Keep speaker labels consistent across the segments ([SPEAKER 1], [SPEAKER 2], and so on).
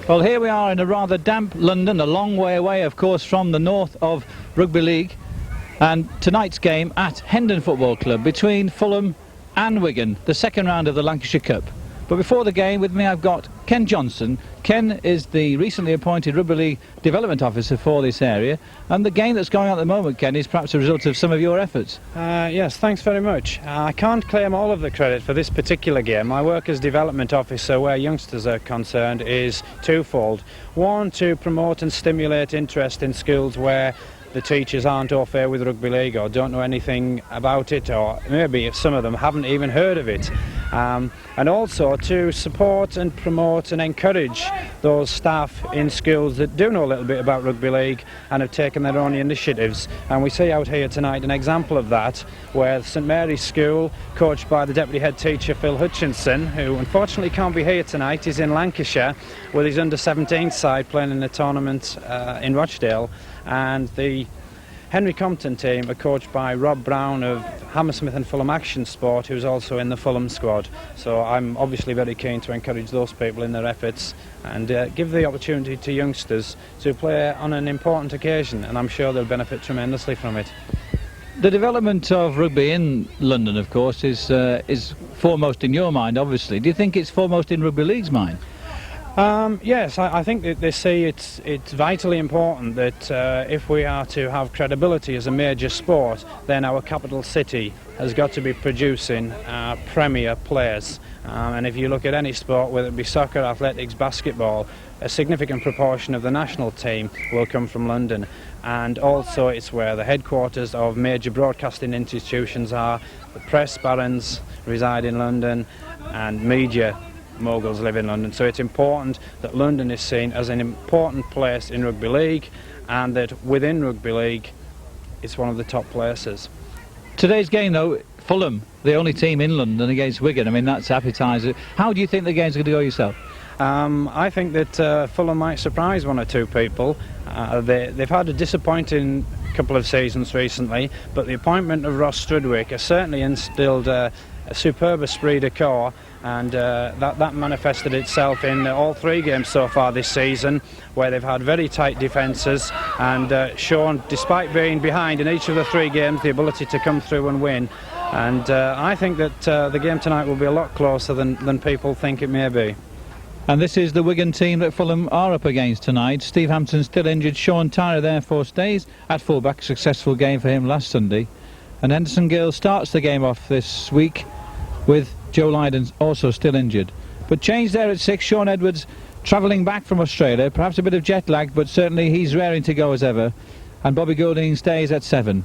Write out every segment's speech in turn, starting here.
[SPEAKER 1] Well, here we are in a rather damp London, a long way away, of course, from the north of Rugby League. And tonight's game at Hendon Football Club between Fulham and Wigan, the second round of the Lancashire Cup. But before the game, with me I've got Ken Johnson. Ken is the recently appointed Rugby League Development Officer for this area, and the game that's going on at the moment, Ken, is perhaps a result of some of your efforts.
[SPEAKER 2] Yes, thanks very much. I can't claim all of the credit for this particular game. My work as Development Officer where youngsters are concerned is twofold. One, to promote and stimulate interest in schools where the teachers aren't au fait with rugby league or don't know anything about it, or maybe some of them haven't even heard of it. And also to support and promote and encourage those staff in schools that do know a little bit about rugby league and have taken their own initiatives. And we see out here tonight an example of that, where St Mary's School, coached by the Deputy Head Teacher Phil Hutchinson, who unfortunately can't be here tonight, is in Lancashire with his under-17 side playing in a tournament in Rochdale. And the Henry Compton team are coached by Rob Brown of Hammersmith and Fulham Action Sport, who's also in the Fulham squad. So I'm obviously very keen to encourage those people in their efforts and give the opportunity to youngsters to play on an important occasion, and I'm sure they'll benefit tremendously from it.
[SPEAKER 1] The development of rugby in London, of course, is foremost in your mind, obviously. Do you think it's foremost in Rugby League's mind?
[SPEAKER 2] Yes, I think that they see it's vitally important that if we are to have credibility as a major sport, then our capital city has got to be producing premier players. And if you look at any sport, whether it be soccer, athletics, basketball, a significant proportion of the national team will come from London. And also it's where the headquarters of major broadcasting institutions are. The press barons reside in London and media moguls live in London, so it's important that London is seen as an important place in rugby league, and that within rugby league it's one of the top places.
[SPEAKER 1] Today's game, though, Fulham, the only team in London against Wigan, I mean, that's appetizer. How do you think the game's going to go yourself?
[SPEAKER 2] I think that Fulham might surprise one or two people. They've had a disappointing couple of seasons recently, but the appointment of Ross Strudwick has certainly instilled a superb esprit de corps, and that manifested itself in all three games so far this season, where they've had very tight defences and shown, despite being behind in each of the three games, the ability to come through and win. And I think that the game tonight will be a lot closer than people think it may be.
[SPEAKER 1] And this is the Wigan team that Fulham are up against tonight. Steve Hampton still injured. Sean Tyrer therefore stays at fullback. Successful game for him last Sunday. And Henderson Gill starts the game off this week with Joe Lydon also still injured. But change there at 6. Sean Edwards travelling back from Australia. Perhaps a bit of jet lag, but certainly he's raring to go as ever. And Bobby Goulding stays at 7.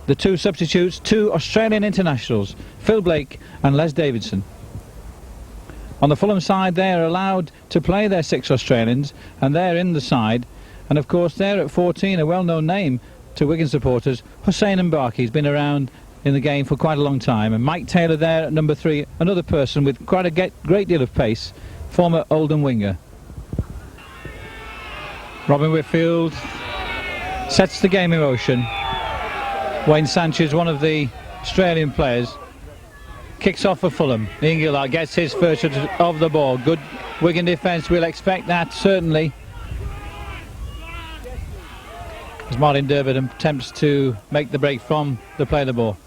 [SPEAKER 1] The two substitutes, 2 Australian internationals, Phil Blake and Les Davidson. On the Fulham side, they are allowed to play their 6 Australians, and they're in the side. And of course, they're at 14, a well-known name to Wigan supporters, Hussein Mbaki. He's been around in the game for quite a long time. And Mike Taylor there at number 3, another person with quite a great deal of pace, former Oldham winger. Robin Whitfield sets the game in motion. Wayne Sanchez, one of the Australian players, kicks off for Fulham. Ian Gillard gets his first shot of the ball. Good Wigan defence, we'll expect that, certainly. As Martin Durbin attempts to make the break from the play of the ball.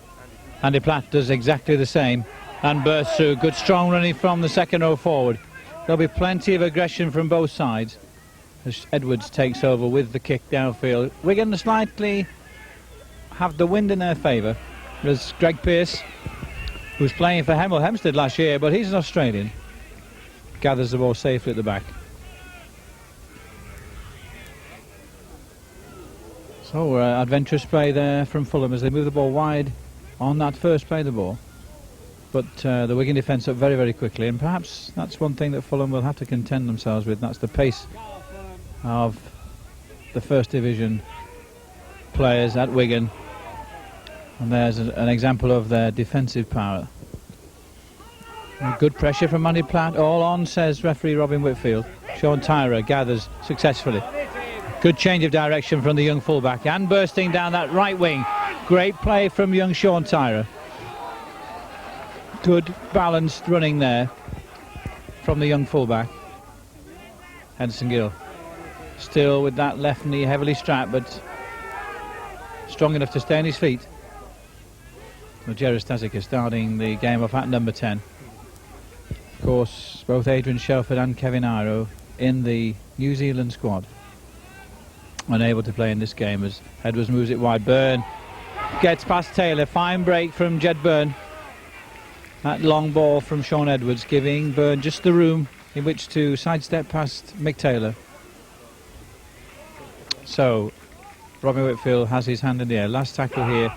[SPEAKER 1] Andy Platt does exactly the same and bursts through. Good strong running from the second row forward. There'll be plenty of aggression from both sides as Edwards takes over with the kick downfield. Wigan slightly have the wind in their favour as Greg Pearce, who's playing for Hemel Hempstead last year, but he's an Australian, gathers the ball safely at the back. So adventurous play there from Fulham as they move the ball wide on that first play of the ball. But the Wigan defence up very, very quickly, and perhaps that's one thing that Fulham will have to contend themselves with. That's the pace of the First Division players at Wigan. And there's an example of their defensive power. Good pressure from Andy Platt. All on, says referee Robin Whitfield. Sean Tyrer gathers successfully. Good change of direction from the young fullback and bursting down that right wing. Great play from young Sean Tyrer. Good balanced running there from the young fullback. Henderson Gill still with that left knee heavily strapped, but strong enough to stay on his feet. So Jerry Stasica starting the game off at number 10. Of course, both Adrian Shelford and Kevin Iro in the New Zealand squad. Unable to play in this game as Edwards moves it wide. Byrne gets past Taylor. Fine break from Jed Byrne. That long ball from Sean Edwards giving Byrne just the room in which to sidestep past Mick Taylor. So Robbie Whitfield has his hand in the air. Last tackle here.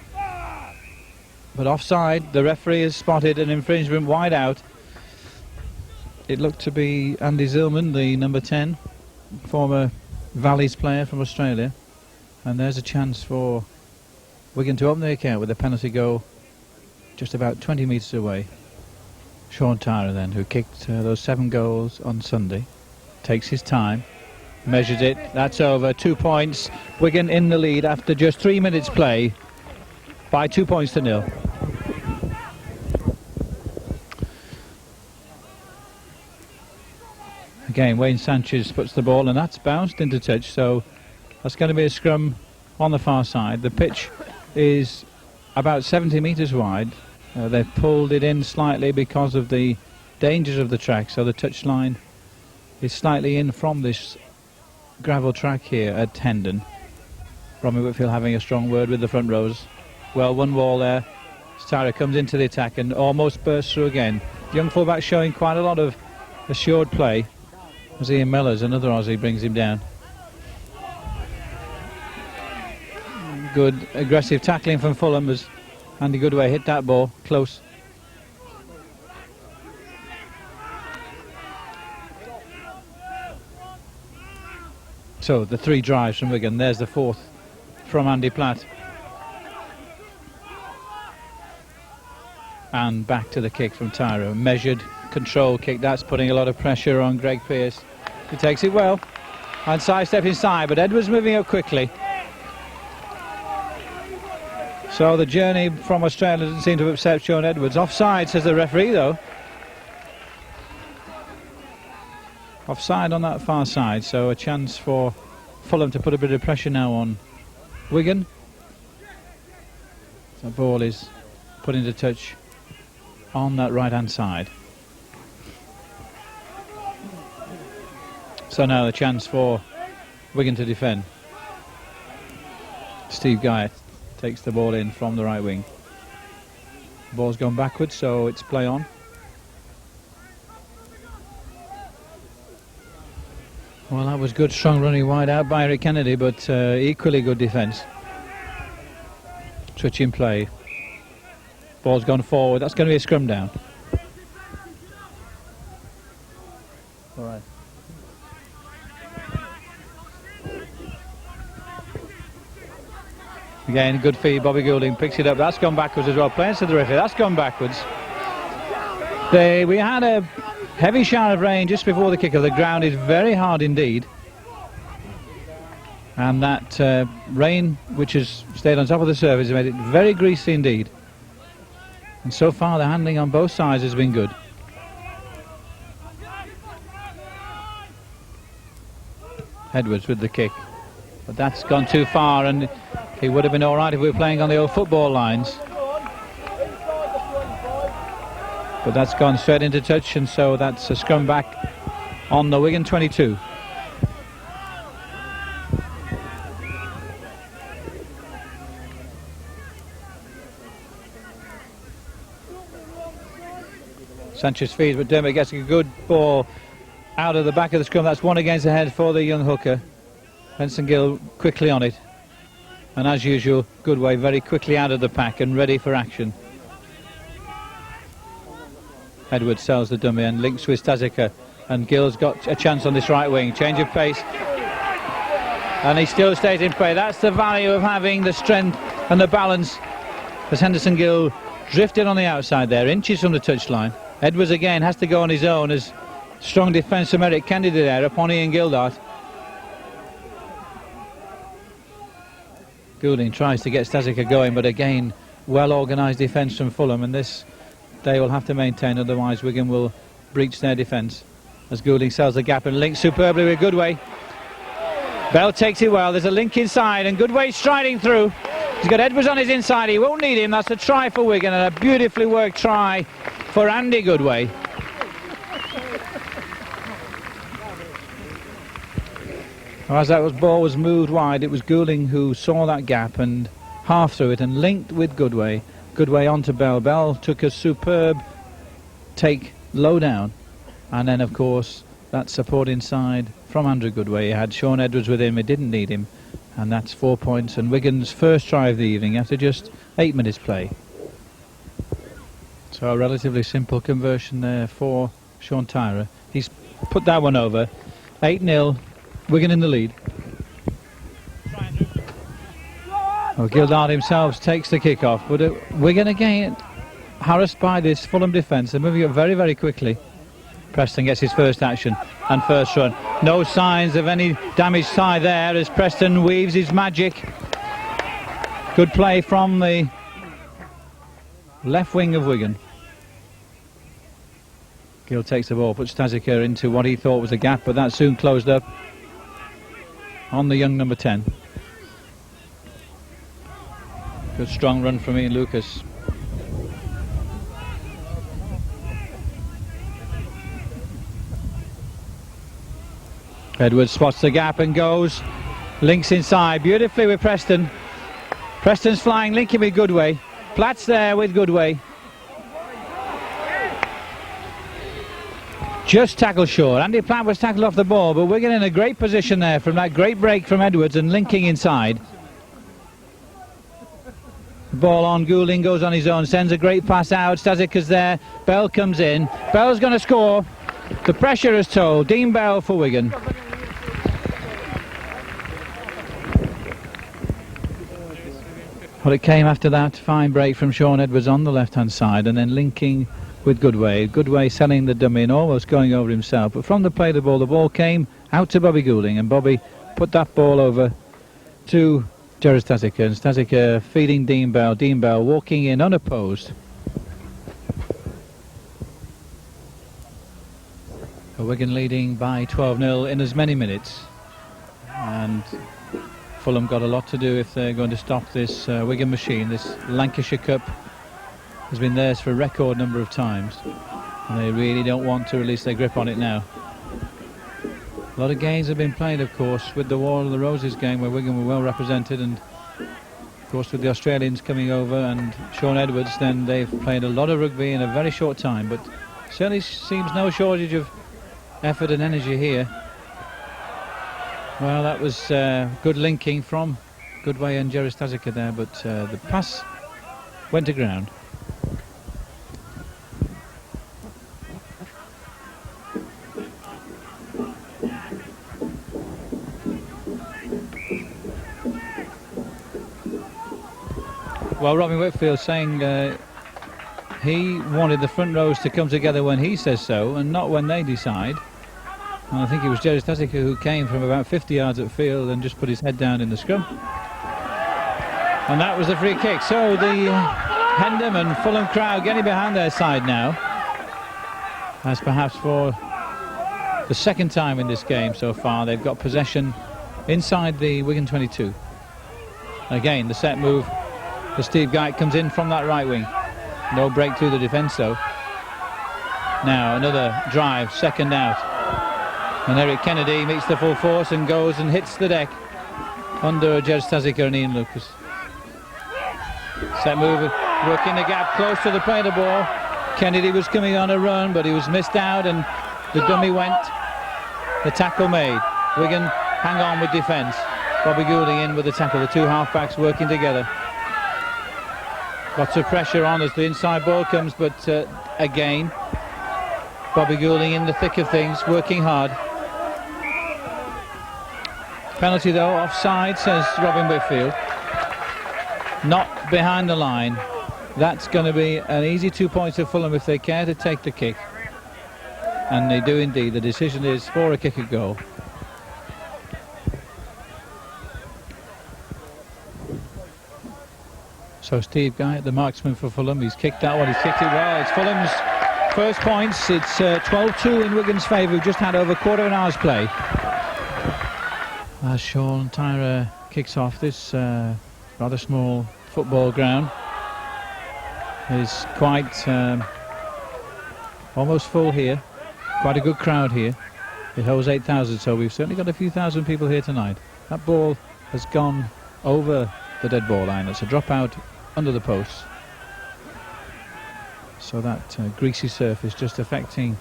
[SPEAKER 1] But offside. The referee has spotted an infringement wide out. It looked to be Andy Zillman, the number 10, former Valleys player from Australia. And there's a chance for Wigan to open the account with a penalty goal just about 20 metres away. Sean Tyrer then, who kicked those 7 goals on Sunday, takes his time, measures it. That's over. 2 points. Wigan in the lead after just 3 minutes play by 2 points to 0. Again, Wayne Sanchez puts the ball, and that's bounced into touch, so that's going to be a scrum on the far side. The pitch is about 70 metres wide. They've pulled it in slightly because of the dangers of the track, so the touchline is slightly in from this gravel track here at Hendon. Robbie Whitfield having a strong word with the front rows. Well, one wall there. Tyra comes into the attack and almost bursts through again. Young fullback showing quite a lot of assured play. As Ian Mellors, another Aussie, brings him down. Good aggressive tackling from Fulham as Andy Goodway hit that ball close. So the 3 drives from Wigan. There's the 4th from Andy Platt. And back to the kick from Tyro. Measured control kick. That's putting a lot of pressure on Greg Pearce. He takes it well. And sidestep inside, but Edwards moving up quickly. So the journey from Australia doesn't seem to have upset Sean Edwards. Offside, says the referee, though. Offside on that far side, so a chance for Fulham to put a bit of pressure now on Wigan. The ball is put into touch on that right-hand side. So now the chance for Wigan to defend. Steve Guyatt takes the ball in from the right wing. The ball's gone backwards, so it's play on. Well, that was good, strong running wide out by Eric Kennedy, but equally good defence. Switching play. Ball's gone forward. That's going to be a scrum down. All right. Again, good feed. Bobby Goulding picks it up. That's gone backwards as well. Playing to the referee. That's gone backwards. We had a heavy shower of rain just before the kick-off. The ground is very hard indeed. And that rain, which has stayed on top of the surface, has made it very greasy indeed. And so far, the handling on both sides has been good. Edwards with the kick. But that's gone too far, and he would have been all right if we were playing on the old football lines. But that's gone straight into touch, and so that's a scrum back on the Wigan 22. Sanchez feeds, but Dermot gets a good ball out of the back of the scrum. That's one against the head for the young hooker. Henderson Gill quickly on it. And as usual, Goodway very quickly out of the pack and ready for action. Edwards sells the dummy and links with Stasica, and Gill's got a chance on this right wing. Change of pace, and he still stays in play. That's the value of having the strength and the balance, as Henderson Gill drifted on the outside there, inches from the touchline. Edwards again has to go on his own, as strong defence from Eric Kennedy there upon Ian Gildart. Goulding tries to get Stasica going, but again well organised defence from Fulham, and this they will have to maintain, otherwise Wigan will breach their defence. as Goulding sells the gap and links superbly with Goodway. Bell takes it well. There's a link inside and Goodway striding through. He's got Edwards on his inside. He won't need him. That's a try for Wigan and a beautifully worked try for Andy Goodway. As that ball was moved wide, it was Goulding who saw that gap and half through it and linked with Goodway. Goodway onto Bell. Bell took a superb take low down, and then of course that support inside from Andrew Goodway. He had Sean Edwards with him. He didn't need him, and that's 4 points and Wigan's first try of the evening after just 8 minutes play. So a relatively simple conversion there for Sean Tyrer. He's put that one over. 8-0, Wigan in the lead. Well, Gildart himself takes the kick off, but Wigan again harassed by this Fulham defence. They're moving up very, very quickly. Preston gets his first action and first run. No signs of any damaged side there as Preston weaves his magic. Good play from the left wing of Wigan. Gill takes the ball, puts Stazika into what he thought was a gap, but that soon closed up on the young number 10. Good strong run from Ian Lucas. Edwards spots the gap and goes. Links inside beautifully with Preston. Preston's flying, linking with Goodway. Platt's there with Goodway. Just tackle short. Andy Platt was tackled off the ball, but Wigan in a great position there from that great break from Edwards and linking inside. The ball on, Goulding goes on his own, sends a great pass out. Stazika's there. Bell comes in. Bell's going to score. The pressure is told. Dean Bell for Wigan. Well, it came after that fine break from Sean Edwards on the left-hand side and then linking with Goodway. Goodway selling the dummy and almost going over himself. But from the play of the ball came out to Bobby Goulding and Bobby put that ball over to Gerard Stazika. And Stazika feeding Dean Bell. Dean Bell walking in unopposed. Wigan leading by 12-0 in as many minutes. And Fulham got a lot to do if they're going to stop this Wigan machine. This Lancashire Cup has been theirs for a record number of times, and they really don't want to release their grip on it now. A lot of games have been played, of course, with the War of the Roses game where Wigan were well represented, and of course with the Australians coming over and Sean Edwards, then they've played a lot of rugby in a very short time, but certainly seems no shortage of effort and energy here. Well, that was good linking from Goodway and Gerard Stazika there, but the pass went to ground. Well, Robin Whitfield saying he wanted the front rows to come together when he says so and not when they decide. And I think it was Gerard Stazika who came from about 50 yards at field and just put his head down in the scrum. And that was the free kick. So the Hendham and Fulham crowd getting behind their side now, as perhaps for the second time in this game so far they've got possession inside the Wigan 22. Again, the set move for Steve Guyte comes in from that right wing. No break through the defence though. Now another drive, second out. And Eric Kennedy meets the full force and goes and hits the deck under Gerard Stazika and Ian Lucas. Set move, working the gap close to the play of the ball. Kennedy was coming on a run, but he was missed out and the dummy went. The tackle made. Wigan hang on with defence. Bobby Goulding in with the tackle. The two half-backs working together. Lots of pressure on as the inside ball comes, but again, Bobby Goulding in the thick of things, working hard. Penalty though, offside, says Robin Whitfield. Not behind the line. That's going to be an easy 2 points for Fulham if they care to take the kick. And they do indeed. The decision is for a kick at goal. So Steve Guyte, the marksman for Fulham, he's kicked that one, he's kicked it well. It's Fulham's first points. It's 12-2 in Wigan's favour. We've just had over a quarter of an hour's play. As Sean Tyrer kicks off this rather small football ground. Is quite almost full here. Quite a good crowd here. It holds 8,000, so we've certainly got a few thousand people here tonight. That ball has gone over the dead ball line. It's a drop out under the post. So that greasy surface just affecting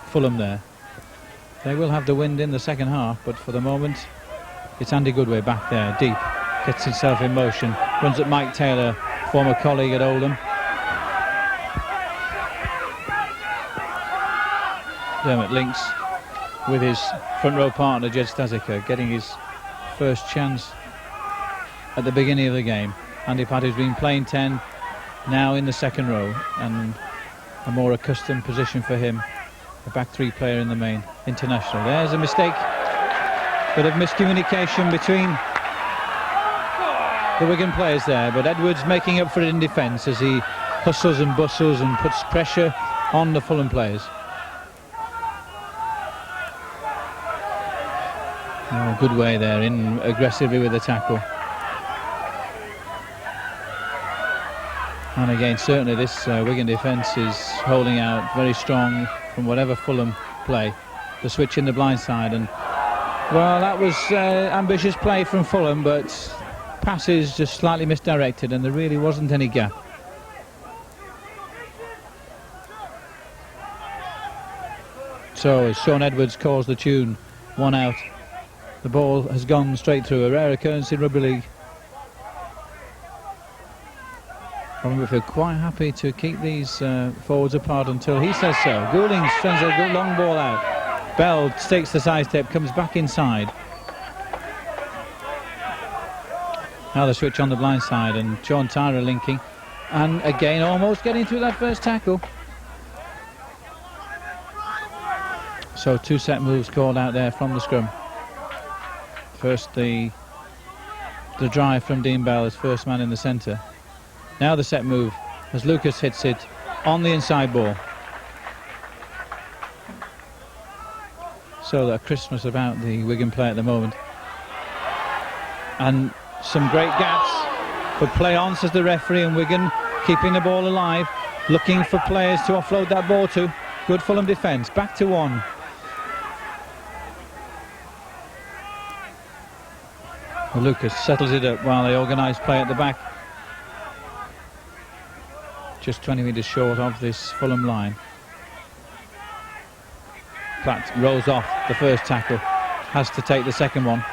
[SPEAKER 1] Fulham there. They will have the wind in the second half, but for the moment it's Andy Goodway back there, deep. Gets himself in motion. Runs at Mike Taylor, former colleague at Oldham. Dermot links with his front row partner Jed Stazika, getting his first chance at the beginning of the game. Andy Patty's been playing 10, now in the second row, and a more accustomed position for him, a back three player in the main international. There's a mistake, bit of miscommunication between the Wigan players there, but Edwards making up for it in defence as he hustles and bustles and puts pressure on the Fulham players. Oh, good way there, in aggressively with the tackle. And again, certainly this Wigan defence is holding out very strong from whatever Fulham play. The switch in the blind side, and well, that was ambitious play from Fulham, but passes just slightly misdirected, and there really wasn't any gap. So as Sean Edwards calls the tune, one out. The ball has gone straight through, a rare occurrence in rugby league. Robin Whitfield quite happy to keep these forwards apart until he says so. Goulding sends a good long ball out. Bell takes the side step, comes back inside. Now the switch on the blind side, and Sean Tyrer linking, and again almost getting through that first tackle. So two set moves called out there from the scrum. First the drive from Dean Bell as first man in the centre. Now the set move as Lucas hits it on the inside ball. So that Christmas about the Wigan play at the moment. And some great gaps, but play on, says the referee, and Wigan keeping the ball alive, looking for players to offload that ball to. Good Fulham defence, back to one. Well, Lucas settles it up while they organise play at the back. Just 20 metres short of this Fulham line. Platt rolls off the first tackle, has to take the second one.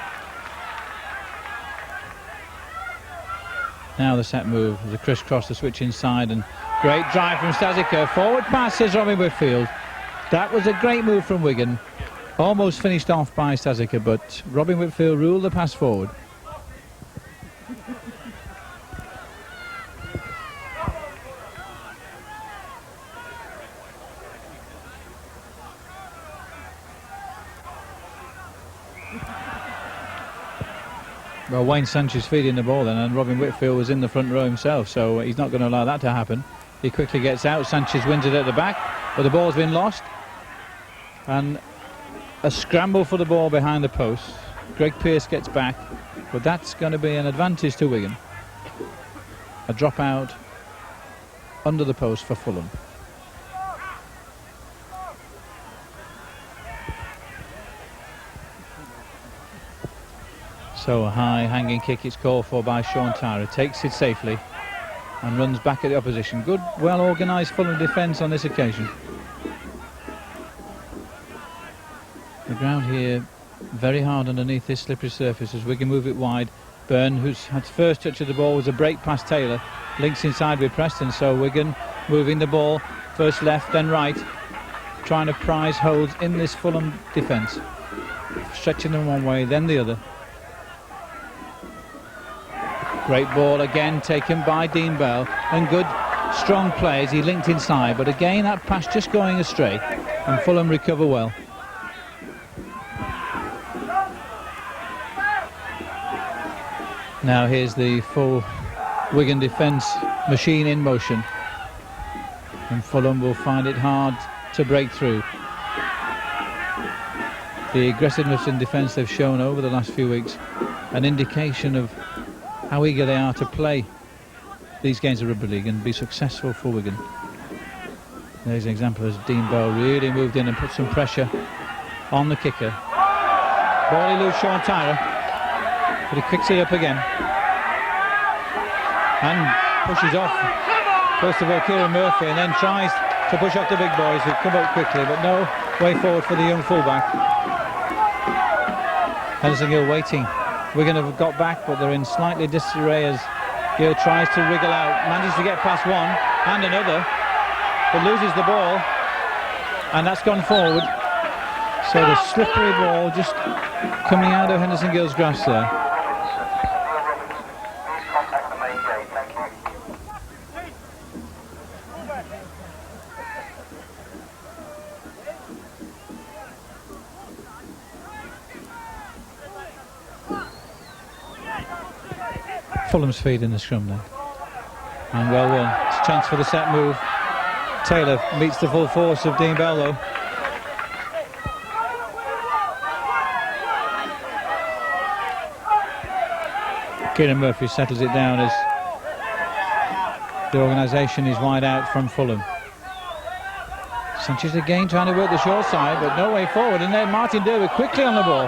[SPEAKER 1] Now the set move, the crisscross, the switch inside, and great drive from Stazika. Forward pass, says Robin Whitfield. That was a great move from Wigan. Almost finished off by Stazika, but Robin Whitfield ruled the pass forward. Well, Wayne Sanchez feeding the ball then, and Robin Whitfield was in the front row himself, so he's not going to allow that to happen. He quickly gets out, Sanchez wins it at the back, but the ball's been lost. And a scramble for the ball behind the post. Greg Pearce gets back, but that's going to be an advantage to Wigan. A drop out under the post for Fulham. So a high hanging kick is called for by Sean Tyrer. Takes it safely and runs back at the opposition. Good, well organised Fulham defence on this occasion. The ground here very hard underneath this slippery surface as Wigan move it wide. Byrne, who's had first touch of the ball, was a break past Taylor. Links inside with Preston, so Wigan moving the ball first left then right, trying to prize holds in this Fulham defence. Stretching them one way then the other. Great ball again taken by Dean Bell, and good strong play as he linked inside, but again that pass just going astray and Fulham recover well. Now here's the full Wigan defence machine in motion. and Fulham will find it hard to break through. The aggressiveness in defence they've shown over the last few weeks, an indication of how eager they are to play these games of rugby league and be successful for Wigan. There's an example as Dean Bell really moved in and put some pressure on the kicker. Ball he loses Sean Tyrer, but he picks it up again and pushes off first of all Kieran Murphy, and then tries to push off the big boys who come up quickly, but no way forward for the young fullback. Henderson Gill waiting. Wigan have got back, but they're in slightly disarray as Gill tries to wriggle out, manages to get past one and another, but loses the ball, and that's gone forward. So the slippery ball just coming out of Henderson Gill's grasp there. Fulham's feed in the scrum now, and well won. It's a chance for the set move. Taylor meets the full force of Dean Bell though. Kieran Murphy settles it down as the organisation is wide out from Fulham. Sanchez again trying to work the short side, but no way forward, and then Martin Derby quickly on the ball,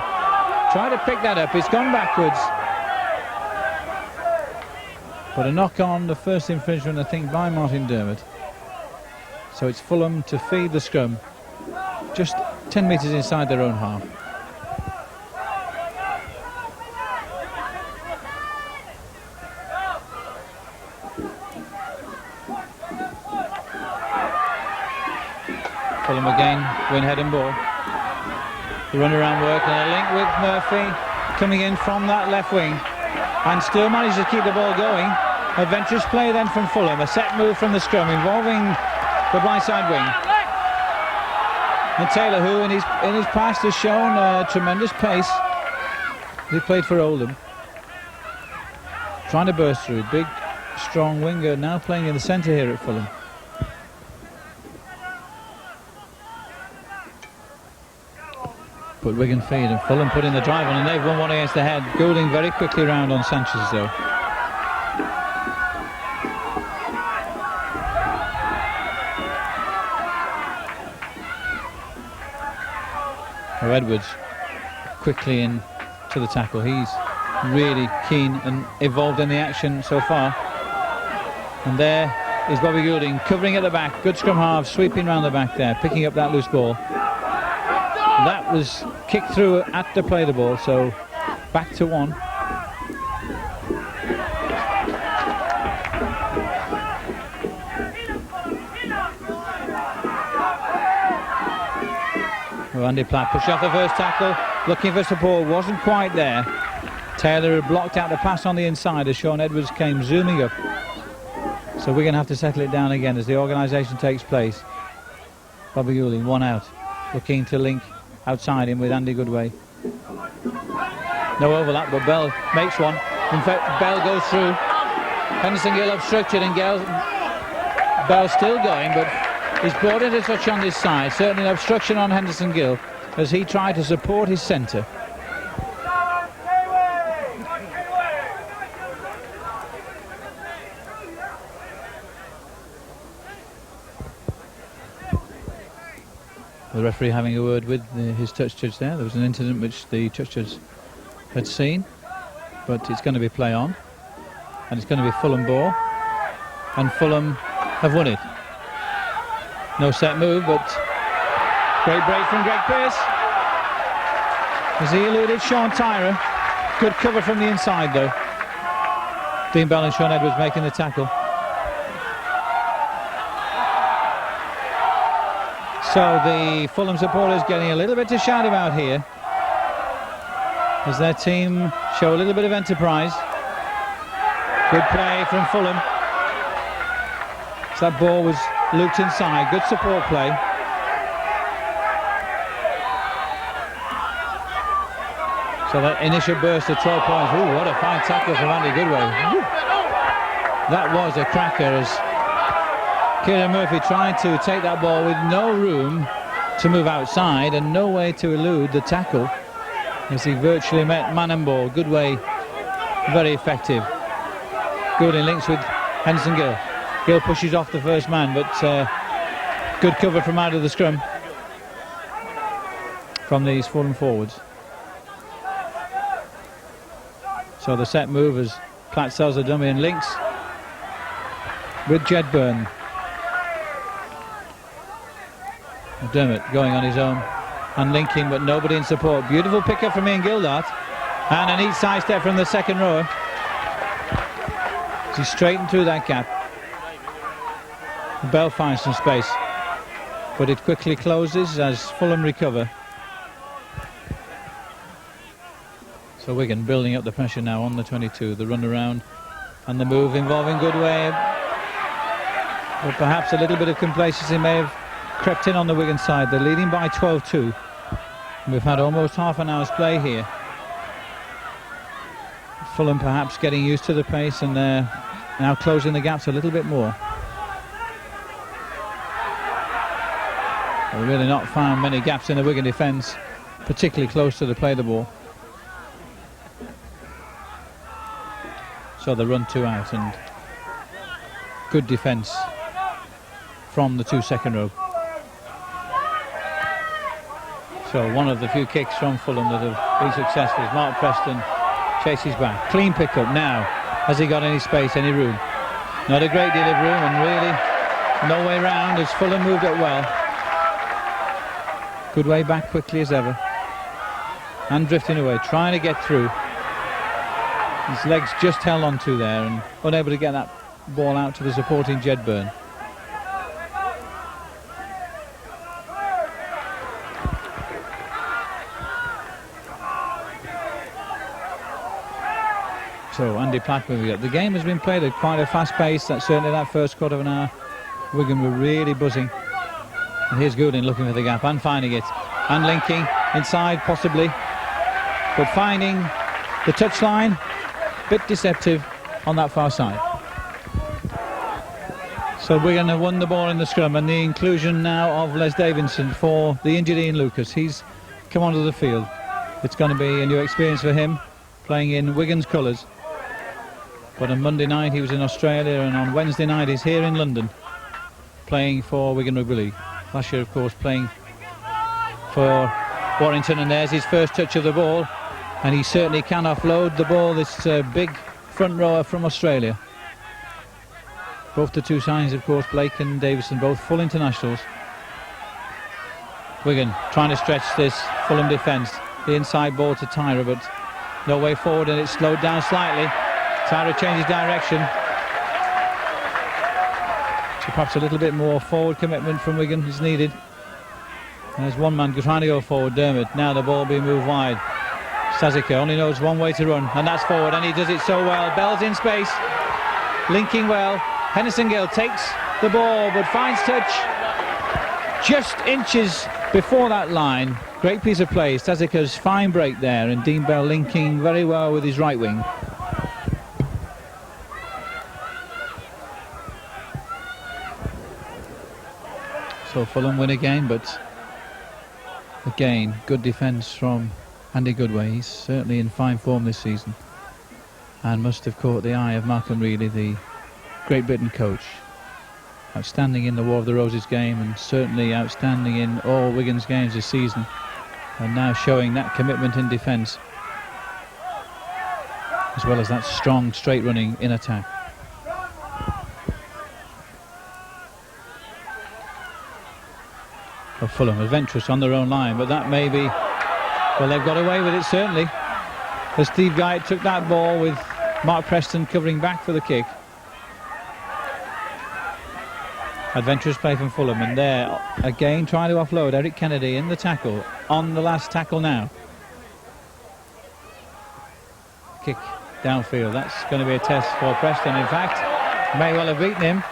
[SPEAKER 1] trying to pick that up. It's gone backwards. But a knock on the first infringement, I think, by Martin Dermott. So it's Fulham to feed the scrum just 10 metres inside their own half. Fulham again win head and ball. The run around work and a link with Murphy coming in from that left wing. And still manages to keep the ball going. Adventurous play then from Fulham. A set move from the scrum involving the blindside wing. And Taylor, who in his past has shown tremendous pace. He played for Oldham. Trying to burst through. Big, strong winger now playing in the centre here at Fulham. But Wigan feed and Fulham put in the drive on, and they've won one against the head. Goulding very quickly round on Sanchez though. Now Edwards quickly in to the tackle. He's really keen and involved in the action so far. And there is Bobby Goulding covering at the back. Good scrum half, sweeping round the back there, picking up that loose ball. That was kicked through at the play the ball, so back to one. Well, Andy Platt pushed off the first tackle, looking for support, wasn't quite there. Taylor had blocked out the pass on the inside as Sean Edwards came zooming up. So we're going to have to settle it down again as the organisation takes place. Bobby Goulding, one out, looking to link outside him with Andy Goodway. No overlap, but Bell makes one. In fact, Bell goes through. Henderson Gill obstructed, and Bell's still going, but he's brought it a touch on this side. Certainly an obstruction on Henderson Gill as he tried to support his centre. The referee having a word with his touch judge there. There was an incident which the touch judge had seen, but it's going to be play on, and it's going to be Fulham ball, and Fulham have won it. No set move, but great break from Greg Pearce as he eluded Sean Tyrer. Good cover from the inside though. Dean Bell and Sean Edwards making the tackle. So the Fulham supporters getting a little bit to shout about here as their team show a little bit of enterprise. Good play from Fulham. So that ball was looped inside. Good support play. So that initial burst of 12 points. Ooh, what a fine tackle from Andy Goodway. Ooh. That was a cracker as Kieran Murphy tried to take that ball with no room to move outside and no way to elude the tackle as he virtually met man and ball. Goodway, very effective. Goulding links with Henderson Gill. Gill pushes off the first man, but good cover from out of the scrum from these Fulham forwards. So the set move as Platt sells a dummy and links with Jedburn. Dermot going on his own and linking, but nobody in support. Beautiful pick up from Ian Gildart, and a neat side step from the second rower as he straightened through that gap. Bell finds some space, but it quickly closes as Fulham recover. So Wigan building up the pressure now on the 22. The run around and the move involving Goodway, but perhaps a little bit of complacency may have crept in on the Wigan side. They're leading by 12-2. We've had almost half an hour's play here. Fulham perhaps getting used to the pace, and they're now closing the gaps a little bit more. We've really not found many gaps in the Wigan defence, particularly close to the play the ball. So the run 2 out, and good defence from the 2 second row. So one of the few kicks from Fulham that have been successful is Mark Preston chases back. Clean pick up now. Has he got any space, any room? Not a great deal of room, and really no way round as Fulham moved it well. Good way back quickly as ever. And drifting away, trying to get through. His legs just held on to there and unable to get that ball out to the supporting Jedburn. So Andy Platt moving up. The game has been played at quite a fast pace. That's certainly that first quarter of an hour. Wigan were really buzzing. And here's Goulding looking for the gap and finding it. And linking inside possibly. But finding the touchline. Bit deceptive on that far side. So Wigan have won the ball in the scrum, and the inclusion now of Les Davidson for the injured Ian Lucas. He's come onto the field. It's going to be a new experience for him, playing in Wigan's colours. But on Monday night he was in Australia, and on Wednesday night he's here in London playing for Wigan Rugby League. Last year, of course, playing for Warrington, and there's his first touch of the ball, and he certainly can offload the ball, this big front rower from Australia. Both the 2 signs, of course, Blake and Davison, both full internationals. Wigan trying to stretch this Fulham defence. The inside ball to Tyra, but no way forward, and it's slowed down slightly. Tyra changes direction. So perhaps a little bit more forward commitment from Wigan is needed. There's one man trying to go forward, Dermot. Now the ball being moved wide. Stazika only knows one way to run, and that's forward, and he does it so well. Bell's in space, linking well. Henderson Gill takes the ball but finds touch just inches before that line. Great piece of play. Stazika's fine break there, and Dean Bell linking very well with his right wing. So Fulham win again, but again good defence from Andy Goodway. He's certainly in fine form this season and must have caught the eye of Malcolm Reilly, the Great Britain coach. Outstanding in the War of the Roses game, and certainly outstanding in all Wigan's games this season, and now showing that commitment in defence as well as that strong straight running in attack. Of Fulham, adventurous on their own line, but that may be, well, they've got away with it certainly, as Steve Guyatt took that ball with Mark Preston covering back for the kick. Adventurous play from Fulham, and there again trying to offload Eric Kennedy in the tackle, on the last tackle now. Kick downfield, that's going to be a test for Preston. In fact, may well have beaten him.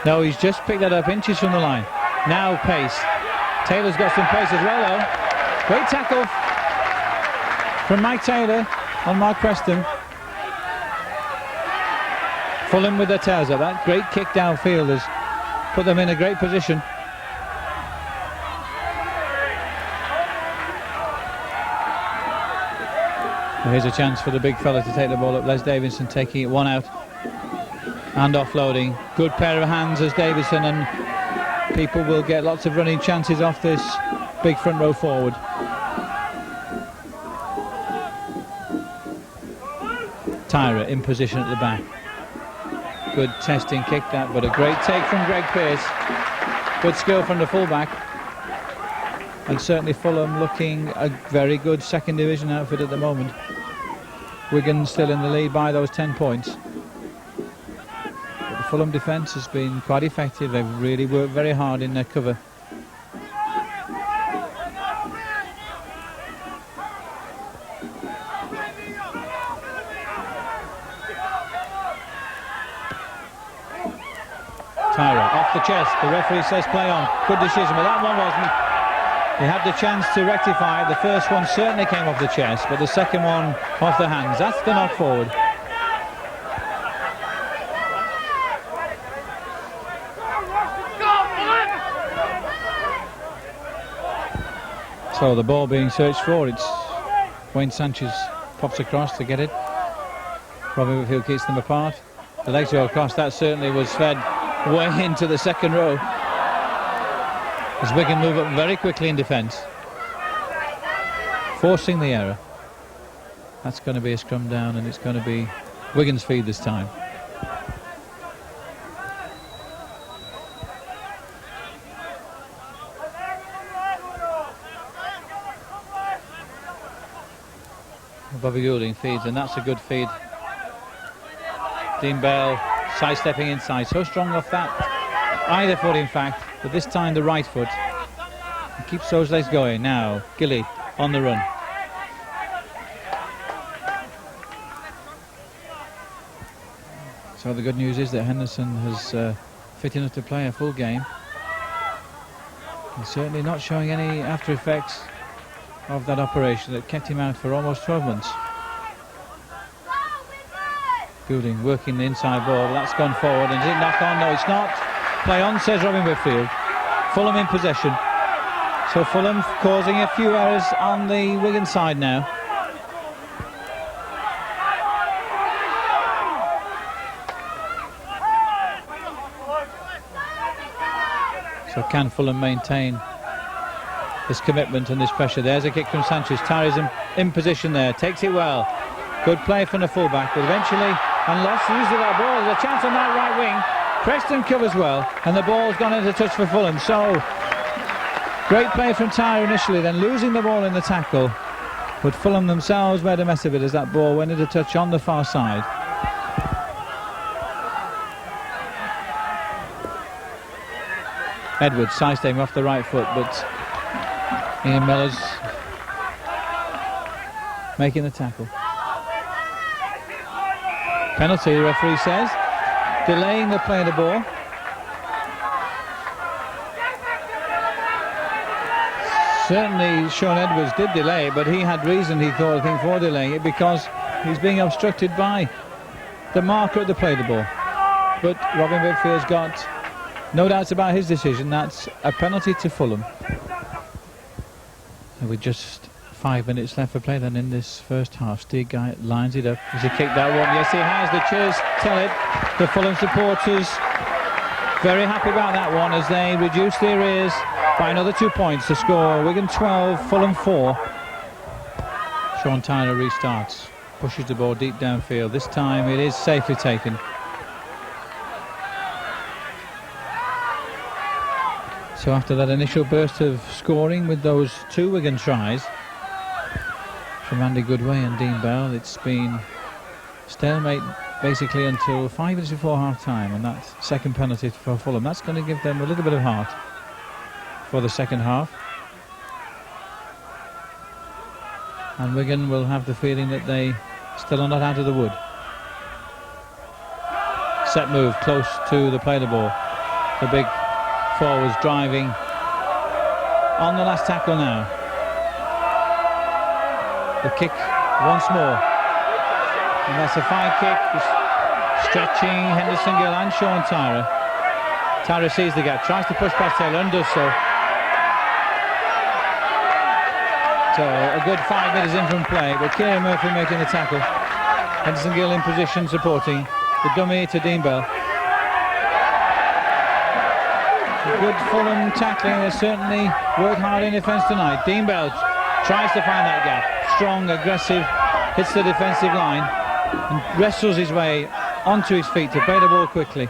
[SPEAKER 1] No, he's just picked that up inches from the line. Now pace. Taylor's got some pace as well though. Great tackle from Mike Taylor on Mark Preston. Fulham with their tails up. That great kick downfield as put them in a great position. Here's a chance for the big fella to take the ball up. Les Davidson taking it one out and offloading. Good pair of hands as Davidson, and people will get lots of running chances off this big front row forward. Tyra in position at the back. Good testing kick that, but a great take from Greg Pearce. Good skill from the fullback. And certainly Fulham looking a very good second division outfit at the moment. Wigan still in the lead by those 10 points. But the Fulham defence has been quite effective. They've really worked very hard in their cover. Tyra off the chest. The referee says play on. Good decision, but that one wasn't. He had the chance to rectify it. The first one certainly came off the chest, but the second one off the hands. That's the knock forward. So the ball being searched for. It's Wayne Sanchez pops across to get it. Robin Whitfield keeps them apart. The legs go across. That certainly was fed way into the second row. As Wigan move up very quickly in defence, forcing the error. That's going to be a scrum down, and it's going to be Wigan's feed this time. Bobby Goulding feeds, and that's a good feed. Dean Bell sidestepping inside, so strong off that either foot in fact, but this time the right foot. He keeps those legs going. Now Gilly on the run. So the good news is that Henderson has fit enough to play a full game. He's certainly not showing any after effects of that operation that kept him out for almost 12 months. Goulding working the inside ball. That's gone forward, and is it knock on? No, it's not. Play on, says Robin Whitfield. Fulham in possession. So Fulham causing a few errors on the Wigan side now. So can Fulham maintain this commitment and this pressure? There's a kick from Sanchez. Tyra's in position there, takes it well. Good play from the fullback, but eventually, and lost use of that ball. There's a chance on that right wing. Preston covers well, and the ball's gone into touch for Fulham. So great play from Tyra initially, then losing the ball in the tackle. But Fulham themselves made a mess of it as that ball went into touch on the far side. Edwards sidestepping off the right foot, but Ian Miller's making the tackle. Penalty, the referee says, delaying the play of the ball. Certainly Sean Edwards did delay it, but he had reason, he thought, I think, for delaying it, because he's being obstructed by the marker at the play of the ball. But Robin Whitfield's got no doubts about his decision. That's a penalty to Fulham. And with just 5 minutes left for play then in this first half, Steve Guy lines it up. Has he kicked that one? Yes, he has. The cheers tell it. The Fulham supporters very happy about that one as they reduce their arrears by another 2 points to score Wigan 12, Fulham 4. Sean Tyler restarts, pushes the ball deep downfield. This time it is safely taken. So after that initial burst of scoring with those 2 Wigan tries from Andy Goodway and Dean Bell, it's been stalemate basically until 5 minutes before half-time, and that second penalty for Fulham, that's going to give them a little bit of heart for the second half. And Wigan will have the feeling that they still are not out of the wood. Set move close to the play of the ball. The big forwards driving on the last tackle now. The kick once more, and that's a fine kick, stretching Henderson Gill and Sean Tyra. Tyra sees the gap, tries to push past Taylor and does so. So a good 5 metres in from play, but Kieran Murphy making the tackle. Henderson Gill in position supporting. The dummy to Dean Bell. Good Fulham tackling. They certainly worked hard in defence tonight. Dean Bell tries to find that gap. Strong, aggressive, hits the defensive line and wrestles his way onto his feet to play the ball quickly.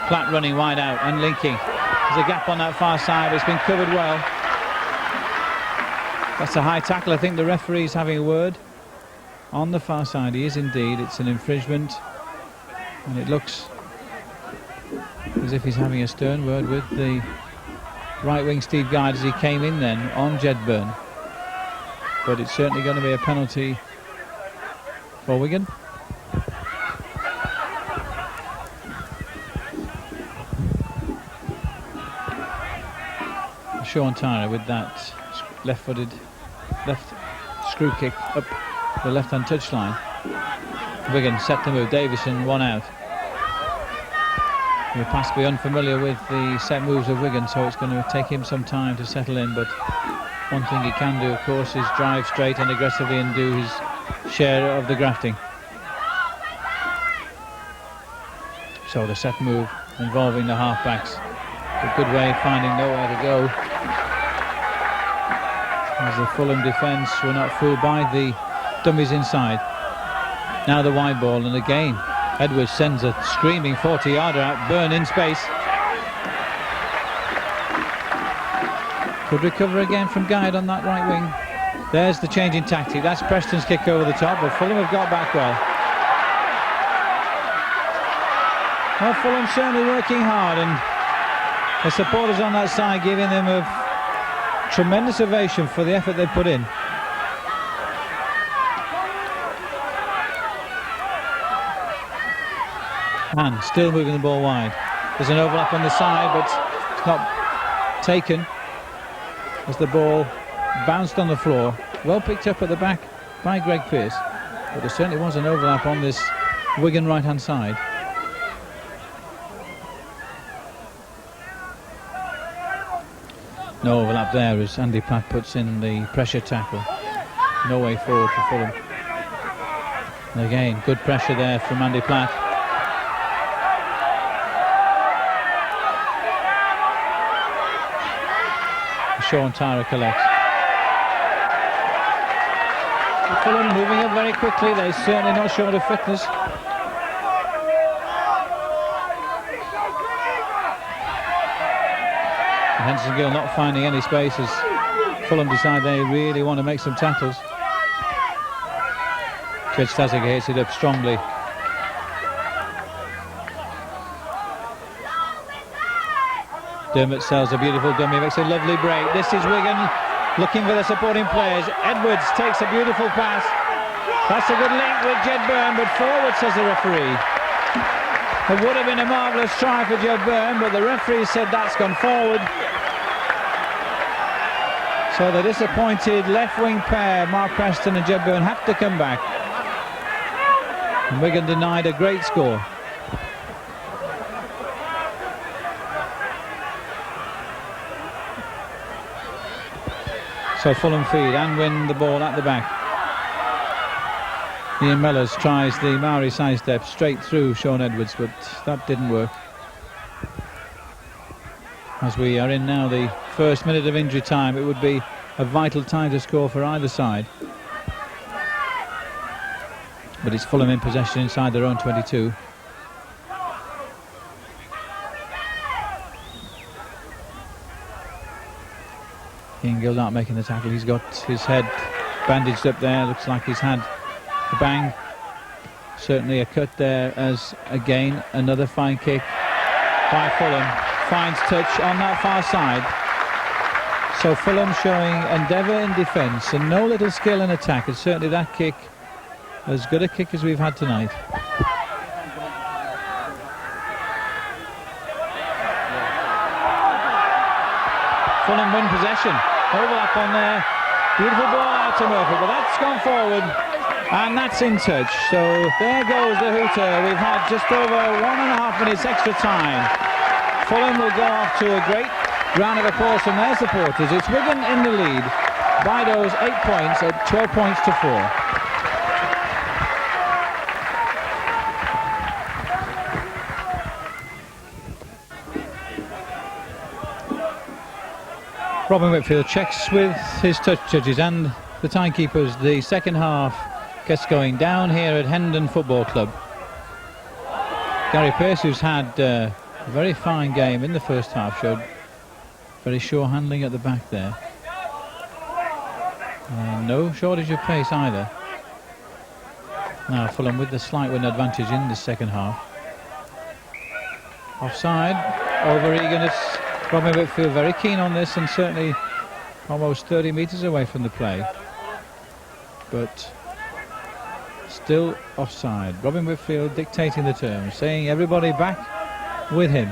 [SPEAKER 1] Platt running wide out and linking. There's a gap on that far side, but it's been covered well. That's a high tackle. I think the referee's having a word on the far side. He is indeed. It's an infringement, and it looks as if he's having a stern word with the right wing Steve Guide as he came in then on Jedburn. But it's certainly going to be a penalty for Wigan. Sean Tyra with that left-footed left screw kick up the left-hand touchline. Wigan set to move. Davison one out. He'll possibly be unfamiliar with the set moves of Wigan, so it's going to take him some time to settle in, but one thing he can do, of course, is drive straight and aggressively and do his share of the grafting. So the set move involving the half-backs, a good way of finding nowhere to go, as the Fulham defence were not fooled by the dummies inside. Now the wide ball, and again Edwards sends a screaming 40-yarder out. Byrne in space. Could recover again from Guide on that right wing. There's the change in tactic. That's Preston's kick over the top, but Fulham have got back well. Well, Fulham certainly working hard, and the supporters on that side giving them a tremendous ovation for the effort they put in. And still moving the ball wide. There's an overlap on the side, but it's not taken as the ball bounced on the floor. Well picked up at the back by Greg Pearce, but there certainly was an overlap on this Wigan right-hand side. No overlap there as Andy Platt puts in the pressure tackle. No way forward for Fulham. And again, good pressure there from Andy Platt. Sean Tyra collects. Fulham moving up very quickly. They're certainly not short of fitness. Henderson Gill not finding any space as Fulham decide they really want to make some tackles. Jed Stasiger hits it up strongly. Dermot sells a beautiful dummy, makes a lovely break. This is Wigan looking for the supporting players. Edwards takes a beautiful pass. That's a good link with Jed Byrne, but forward, says the referee. It would have been a marvellous try for Jed Byrne, but the referee said that's gone forward. So the disappointed left wing pair, Mark Preston and Jed Byrne, have to come back. And Wigan denied a great score. So Fulham feed and win the ball at the back. Ian Mellors tries the Maori sidestep straight through Sean Edwards, but that didn't work. As we are in now the first minute of injury time, it would be a vital time to score for either side. But it's Fulham in possession inside their own 22. Ian Gildart making the tackle. He's got his head bandaged up there. Looks like he's had a bang. Certainly a cut there, as again another fine kick by Fulham finds touch on that far side. So Fulham showing endeavour in defence and no little skill in attack, and certainly that kick as good a kick as we've had tonight. Fulham win possession. Overlap on there. Beautiful ball out to Murphy, but that's gone forward. And that's in touch. So there goes the hooter. We've had just over 1.5 minutes extra time. Fulham will go off to a great round of applause from their supporters. It's Wigan in the lead by those 8 points at 12 points to 4. Robin Whitfield checks with his touch judges and the timekeepers. The second half gets going down here at Hendon Football Club. Gary Pearce, who's had a very fine game in the first half, showed very sure handling at the back there. No shortage of pace either. Now Fulham with the slight win advantage in the second half. Offside, over eagerness. Robin Whitfield very keen on this and certainly almost 30 metres away from the play. But still offside. Robin Whitfield dictating the terms, saying everybody back with him.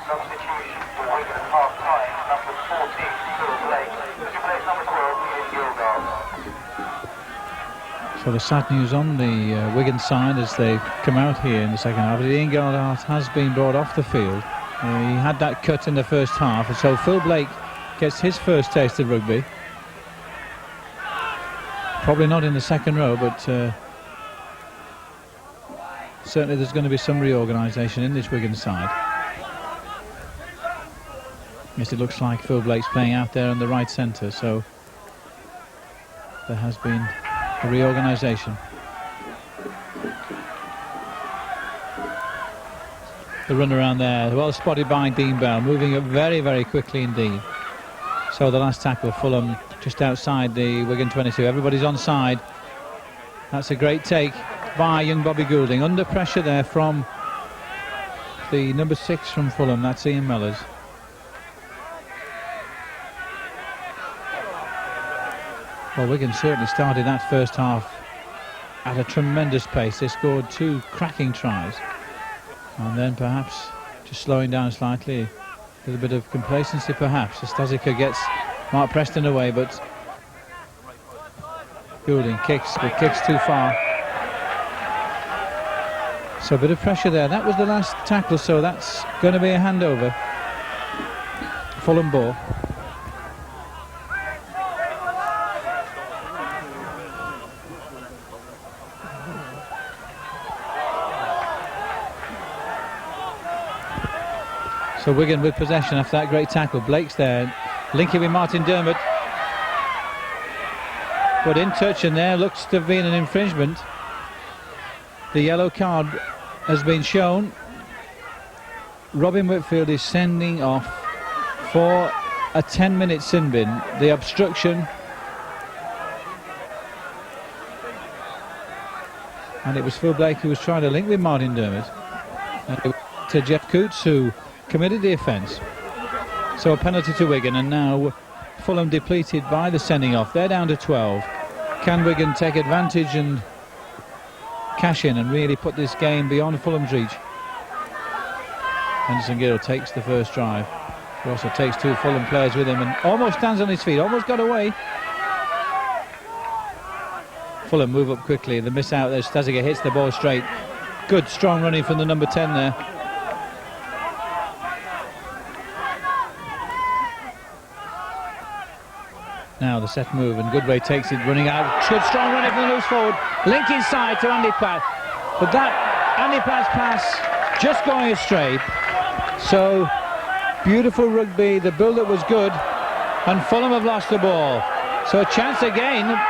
[SPEAKER 3] Substitution for Wigan at half-time, number 14, Phil Blake. Would you place number 12, Ian Gilgard?
[SPEAKER 1] So the sad news on the Wigan side as they come out here in the second half. Ian Gilgard has been brought off the field. He had that cut in the first half, and so Phil Blake gets his first taste of rugby. Probably not in the second row, but certainly there's going to be some reorganisation in this Wigan side. Yes, it looks like Phil Blake's playing out there on the right centre, so there has been a reorganisation. The run around there, well spotted by Dean Bell, moving up very, very quickly indeed. So the last tackle, Fulham just outside the Wigan 22. Everybody's onside. That's a great take by young Bobby Goulding. Under pressure there from the number 6 from Fulham, that's Ian Mellors. Well, Wigan certainly started that first half at a tremendous pace. They scored 2 cracking tries. And then perhaps just slowing down slightly. A little bit of complacency perhaps. Stazika gets Mark Preston away, but Goulding kicks, but kicks too far. So a bit of pressure there. That was the last tackle, so that's going to be a handover. Fulham ball. So Wigan with possession after that great tackle. Blake's there, linking with Martin Dermott. But in touch, and there looks to have been an infringement. The yellow card has been shown. Robin Whitfield is sending off for a 10-minute sin bin. The obstruction. And it was Phil Blake who was trying to link with Martin Dermott. And it was to Jeff Coots who committed the offence. So a penalty to Wigan, and now Fulham depleted by the sending off. They're down to 12. Can Wigan take advantage and cash in and really put this game beyond Fulham's reach? Henderson Gill takes the first drive. He also takes 2 Fulham players with him and almost stands on his feet, almost got away. Fulham move up quickly. The miss out there, Stazika hits the ball straight. Good strong running from the number 10 there. Now the set move, and Goodway takes it, running out. Good strong running from the loose forward. Link inside to Andy Platt. But that Andy Platt's pass just going astray. So beautiful rugby. The build-up was good, and Fulham have lost the ball. So a chance again.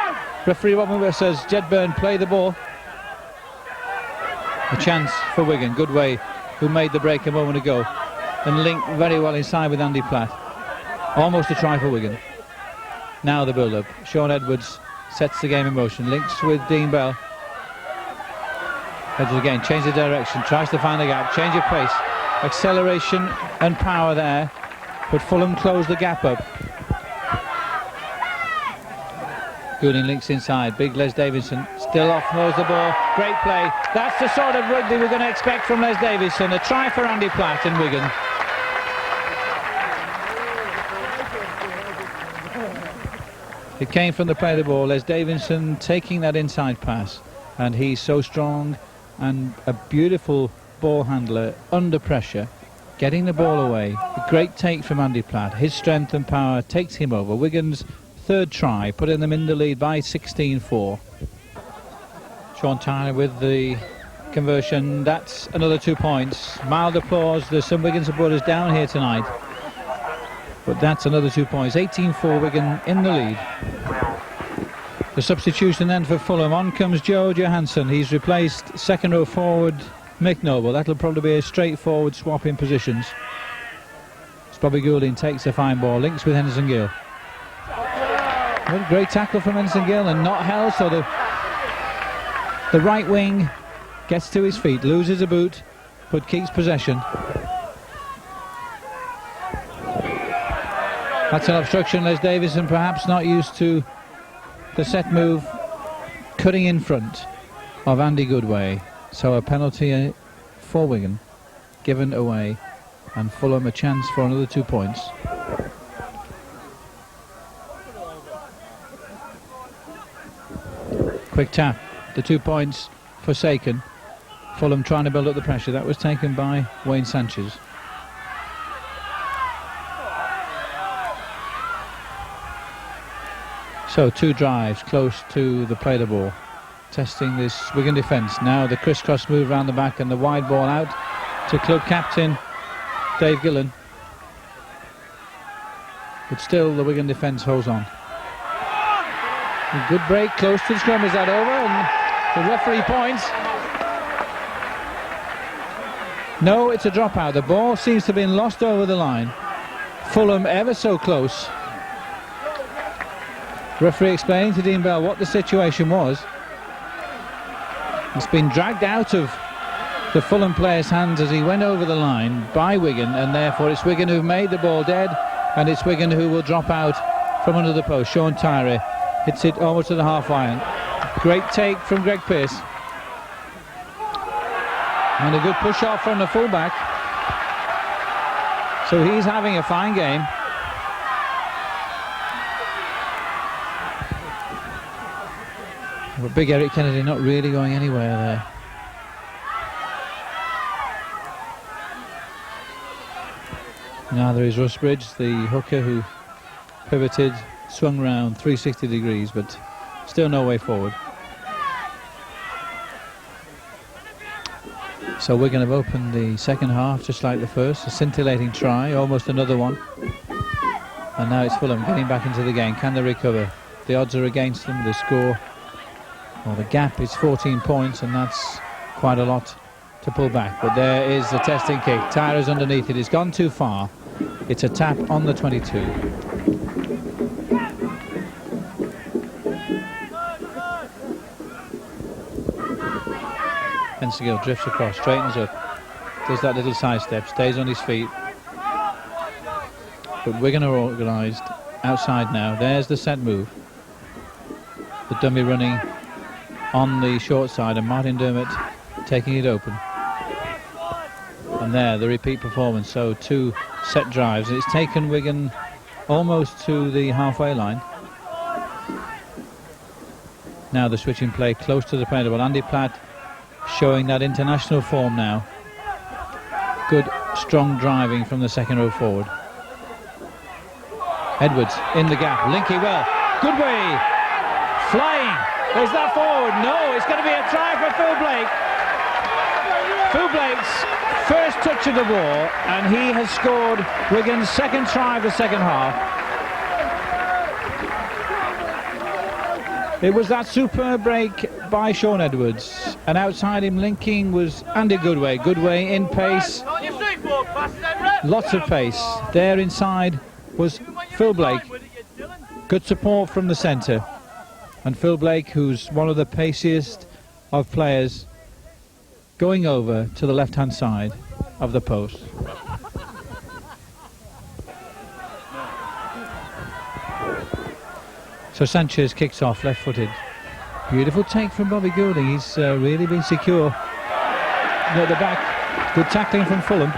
[SPEAKER 1] Referee Robin Whitfield says Jedburn play the ball. A chance for Wigan. Goodway, who made the break a moment ago, and linked very well inside with Andy Platt. Almost a try for Wigan. Now the build-up. Sean Edwards sets the game in motion. Links with Dean Bell. Edwards again, change the direction, tries to find the gap, change of pace. Acceleration and power there. But Fulham close the gap up. Goulding links inside. Big Les Davidson still off, knows the ball. Great play. That's the sort of rugby we're going to expect from Les Davidson. A try for Andy Platt in Wigan. It came from the play of the ball. Les Davidson taking that inside pass, and he's so strong and a beautiful ball handler under pressure, getting the ball away. A great take from Andy Platt. His strength and power takes him over. Wigan's third try, putting them in the lead by 16-4. Sean Tyler with the conversion. That's another 2 points. Mild applause. There's some Wigan supporters down here tonight, but that's another 2 points. 18-4, Wigan in the lead. The substitution then for Fulham. On comes Joe Johansson. He's replaced second row forward Mick Noble. That'll probably be a straightforward swap in positions. As Bobby Goulding takes a fine ball, links with Henderson Gill. What a great tackle from Henderson Gill, and not held, so the right wing gets to his feet, loses a boot, but keeps possession. That's an obstruction. Les Davison perhaps not used to the set move cutting in front of Andy Goodway. So a penalty for Wigan given away, and Fulham a chance for another 2 points. Quick tap, the 2 points forsaken. Fulham trying to build up the pressure. That was taken by Wayne Sanchez. So 2 drives close to the play of the ball, testing this Wigan defence. Now the crisscross move around the back and the wide ball out to club captain Dave Gillen. But still the Wigan defence holds on. A good break close to the scrum. Is that over? And the referee points. No, it's a dropout. The ball seems to have been lost over the line. Fulham ever so close. Referee explaining to Dean Bell what the situation was. It's been dragged out of the Fulham player's hands as he went over the line by Wigan, and therefore it's Wigan who've made the ball dead, and it's Wigan who will drop out from under the post. Sean Tyree hits it almost to the half line. Great take from Greg Pearce, and a good push off from the fullback. So he's having a fine game. But big Eric Kennedy not really going anywhere there. Neither is Russ Bridge, the hooker who pivoted, swung round 360 degrees, but still no way forward. So Wigan have opened the second half just like the first. A scintillating try, almost another one. And now it's Fulham getting back into the game. Can they recover? The odds are against them. The score, well, the gap is 14 points, and that's quite a lot to pull back. But there is the testing kick. Tyra's underneath it. It's gone too far. It's a tap on the 22. Hensigill drifts across, straightens up, does that little sidestep, stays on his feet. But Wigan are organised outside now. There's the set move. The dummy running on the short side, and Martin Dermott taking it open. And there, the repeat performance. So 2 set drives. It's taken Wigan almost to the halfway line. Now the switching play close to the play. Well, Andy Platt showing that international form now. Good, strong driving from the second row forward. Edwards in the gap, linking well. Goodway, flying. Is that forward? No, it's going to be a try for Phil Blake. Phil Blake's first touch of the ball, and he has scored Wigan's second try of the second half. It was that superb break by Sean Edwards, and outside him linking was Andy Goodway. Goodway in pace, lots of pace. There inside was Phil Blake. Good support from the centre, and Phil Blake, who's one of the paciest of players, going over to the left-hand side of the post. So Sanchez kicks off left-footed. Beautiful take from Bobby Goulding. He's really been secure at the back. Good tackling from Fulham.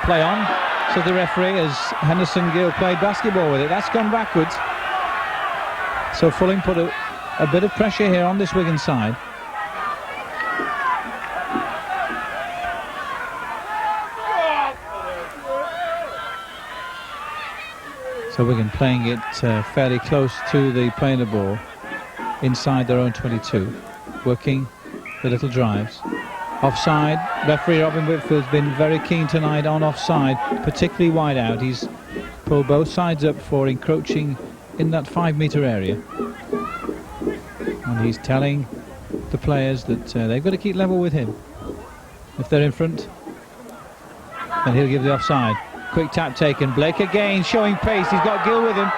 [SPEAKER 1] Play on, said the referee, as Henderson Gill played basketball with it. That's gone backwards. So Fulham put a bit of pressure here on this Wigan side. So Wigan playing it fairly close to the playing the ball inside their own 22, working the little drives. Offside. Referee Robin Whitfield's been very keen tonight on offside, particularly wide out. He's pulled both sides up for encroaching in that 5-metre area, and he's telling the players that they've got to keep level with him. If they're in front, then he'll give the offside. Quick tap taken. Blake again showing pace. He's got Gill with him,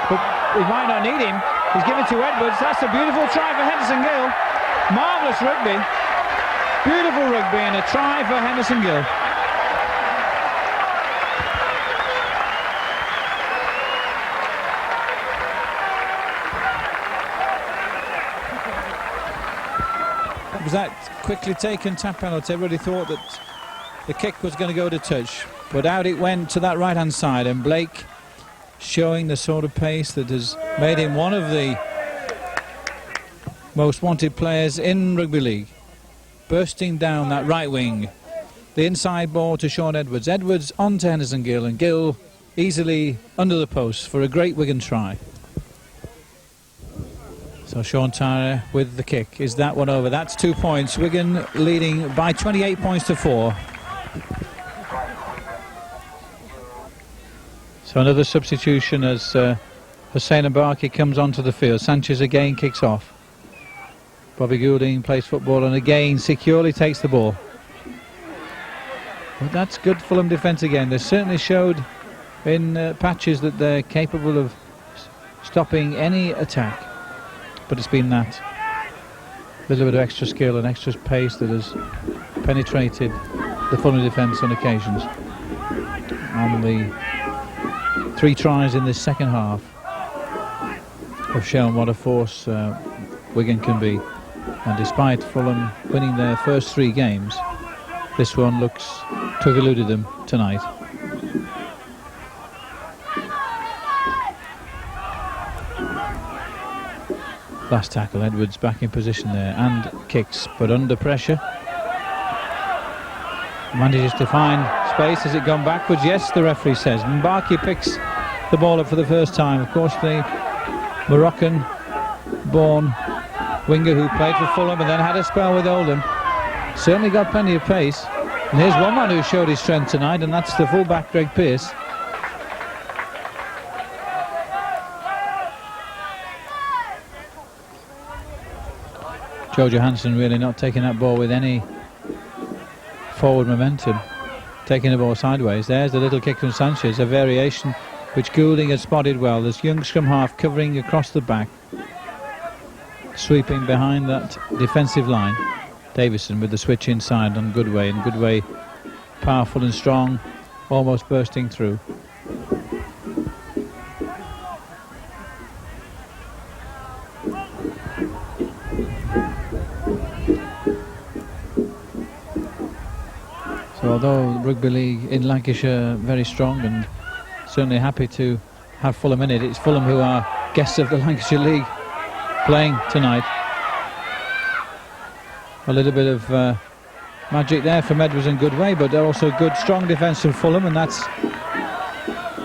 [SPEAKER 1] but he might not need him. He's given to Edwards. That's a beautiful try for Henderson Gill. Marvellous rugby. Beautiful rugby and a try for Henderson Gill. Was that quickly taken tap penalty? Everybody thought that the kick was going to go to touch, but out it went to that right hand side, and Blake showing the sort of pace that has made him one of the most wanted players in rugby league, bursting down that right wing. The inside ball to Sean Edwards. Edwards on to Henderson Gill, and Gill easily under the post for a great Wigan try. So Sean Tyrer with the kick. Is that one over? That's 2 points. Wigan leading by 28 points to 4. So another substitution as Hussein Abaki comes onto the field. Sanchez again kicks off. Bobby Goulding plays football and again securely takes the ball. But that's good Fulham defence again. They certainly showed in patches that they're capable of stopping any attack. But it's been that little bit of extra skill and extra pace that has penetrated the Fulham defence on occasions. On the 3 tries in this second half have shown what a force Wigan can be. And despite Fulham winning their first 3 games, this one looks to have eluded them tonight. Last tackle, Edwards back in position there and kicks, but under pressure. Manages to find space. Has it gone backwards? Yes, the referee says. Mbaki picks the ball up for the first time. Of course, the Moroccan-born winger who played for Fulham and then had a spell with Oldham. Certainly got plenty of pace. And here's one man who showed his strength tonight, and that's the fullback, Greg Pearce. Joe Johansson really not taking that ball with any forward momentum, taking the ball sideways. There's the little kick from Sanchez, a variation which Goulding had spotted well. This young scrum half covering across the back, sweeping behind that defensive line. Davison with the switch inside on Goodway, and Goodway powerful and strong, almost bursting through. So although rugby league in Lancashire very strong and certainly happy to have Fulham in it, it's Fulham who are guests of the Lancashire League playing tonight. A little bit of magic there from Edwards and Goodway, but also good strong defence from Fulham, and that's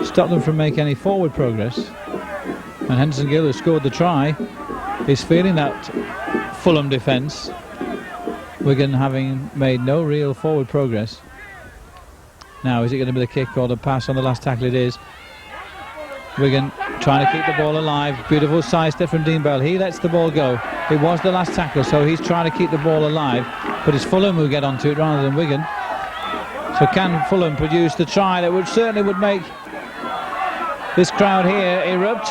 [SPEAKER 1] stopped them from making any forward progress. And Henderson Gill, who scored the try, is feeling that Fulham defence, Wigan having made no real forward progress. Now, is it going to be the kick or the pass on the last tackle? It is. Wigan trying to keep the ball alive. Beautiful side step from Dean Bell. He lets the ball go. It was the last tackle, so he's trying to keep the ball alive. But it's Fulham who get onto it rather than Wigan. So can Fulham produce the try that would certainly would make this crowd here erupt?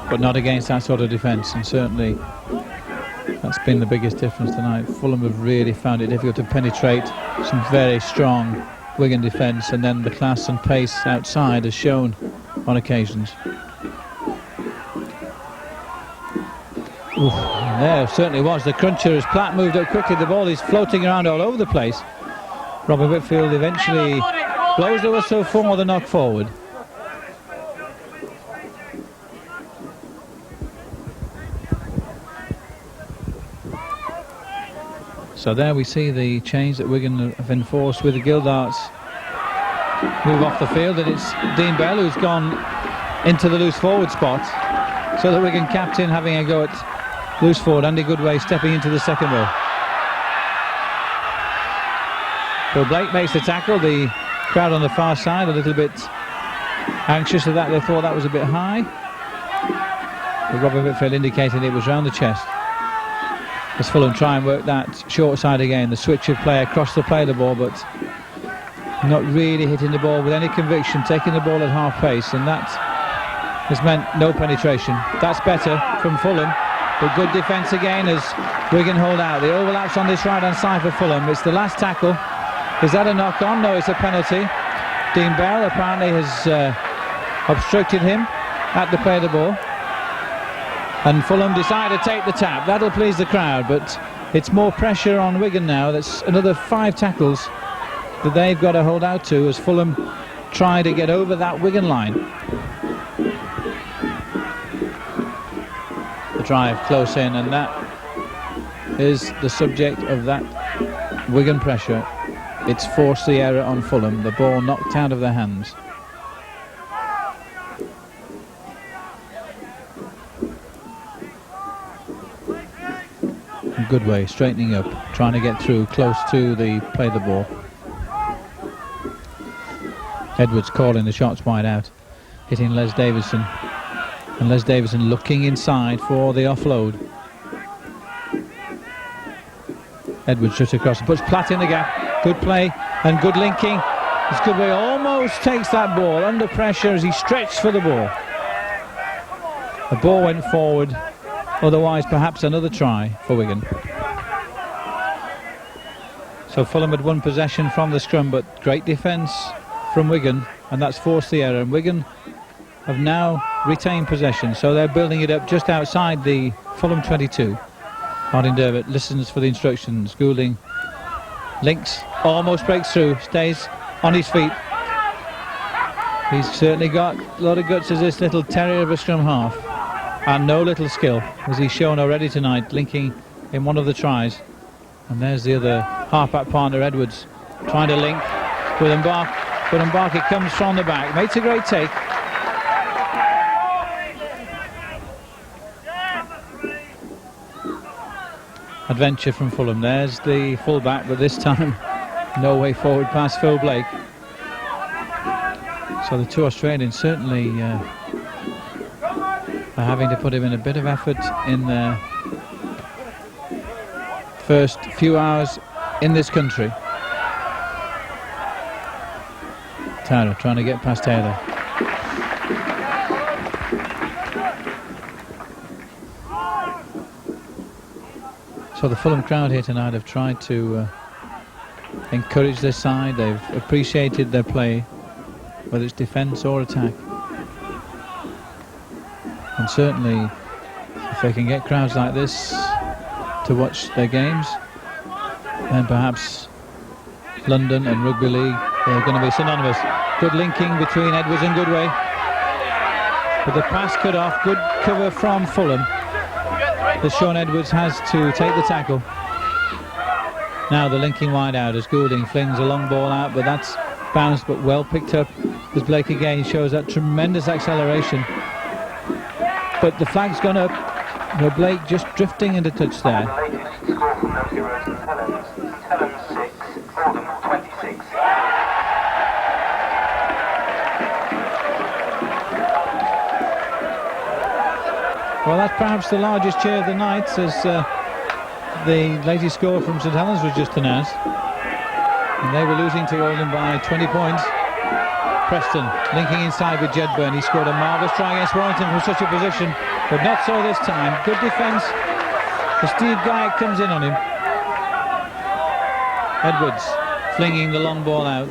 [SPEAKER 1] But not against that sort of defence, and certainly that's been the biggest difference tonight. Fulham have really found it difficult to penetrate some very strong Wigan defence, and then the class and pace outside has shown on occasions. Oof, there certainly was the cruncher as Platt moved up quickly. The ball is floating around all over the place. Robin Whitfield eventually blows the whistle for the knock forward. So there we see the change that Wigan have enforced with the Gildarts move off the field, and it's Dean Bell who's gone into the loose forward spot. So the Wigan captain having a go at loose forward. Andy Goodway stepping into the second row. Phil Blake makes the tackle. The crowd on the far side a little bit anxious of that. They thought that was a bit high. But Robin Whitfield indicated it was round the chest. As Fulham try and work that short side again. The switch of play across the play the ball, but not really hitting the ball with any conviction, taking the ball at half pace, and that has meant no penetration. That's better from Fulham, but good defence again as Wigan hold out. The overlaps on this right hand side for Fulham. It's the last tackle. Is that a knock on? No, it's a penalty. Dean Bell apparently has obstructed him at the play of the ball, and Fulham decide to take the tap. That'll please the crowd, but it's more pressure on Wigan now. That's another 5 tackles that they've got to hold out to as Fulham try to get over that Wigan line. The drive close in, and that is the subject of that Wigan pressure. It's forced the error on Fulham. The ball knocked out of their hands. Goodway straightening up, trying to get through close to the play the ball. Edwards calling the shots wide out, hitting Les Davison, and Les Davison looking inside for the offload. Edwards just across, puts Platt in the gap. Good play and good linking. As Goodway almost takes that ball under pressure as he stretched for the ball. The ball went forward. Otherwise, perhaps another try for Wigan. So Fulham had won possession from the scrum, but great defence from Wigan, and that's forced the error. And Wigan have now retained possession, so they're building it up just outside the Fulham 22. Martin Dervitt listens for the instructions. Goulding links, almost breaks through, stays on his feet. He's certainly got a lot of guts as this little terrier of a scrum half. And no little skill, as he's shown already tonight, linking in one of the tries. And there's the other half-back partner, Edwards, trying to link with Mbark. But Mbark, comes from the back, makes a great take. Adventure from Fulham. There's the full-back, but this time no way forward past Phil Blake. So the two Australians certainly are having to put him in a bit of effort in the first few hours in this country. Tara trying to get past Taylor. So the Fulham crowd here tonight have tried to encourage their side. They've appreciated their play, whether it's defence or attack. And certainly, if they can get crowds like this to watch their games, then perhaps London and Rugby League are going to be synonymous. Good linking between Edwards and Goodway. But the pass cut off, good cover from Fulham. As Sean Edwards has to take the tackle. Now the linking wide out as Goulding flings a long ball out, but that's bounced but well picked up as Blake again shows that tremendous acceleration. But the flag's gone up, where Blake just drifting into touch there.
[SPEAKER 3] The latest score from those heroes in Helens. Helens 6, Fulham 26.
[SPEAKER 1] Well, that's perhaps the largest cheer of the night, as the latest score from St Helens was just announced. And they were losing to Oldham by 20 points. Preston linking inside with Jedburn. He scored a marvellous try against Warrington from such a position, but not so this time. Good defence as Steve Guyatt comes in on him. Edwards flinging the long ball out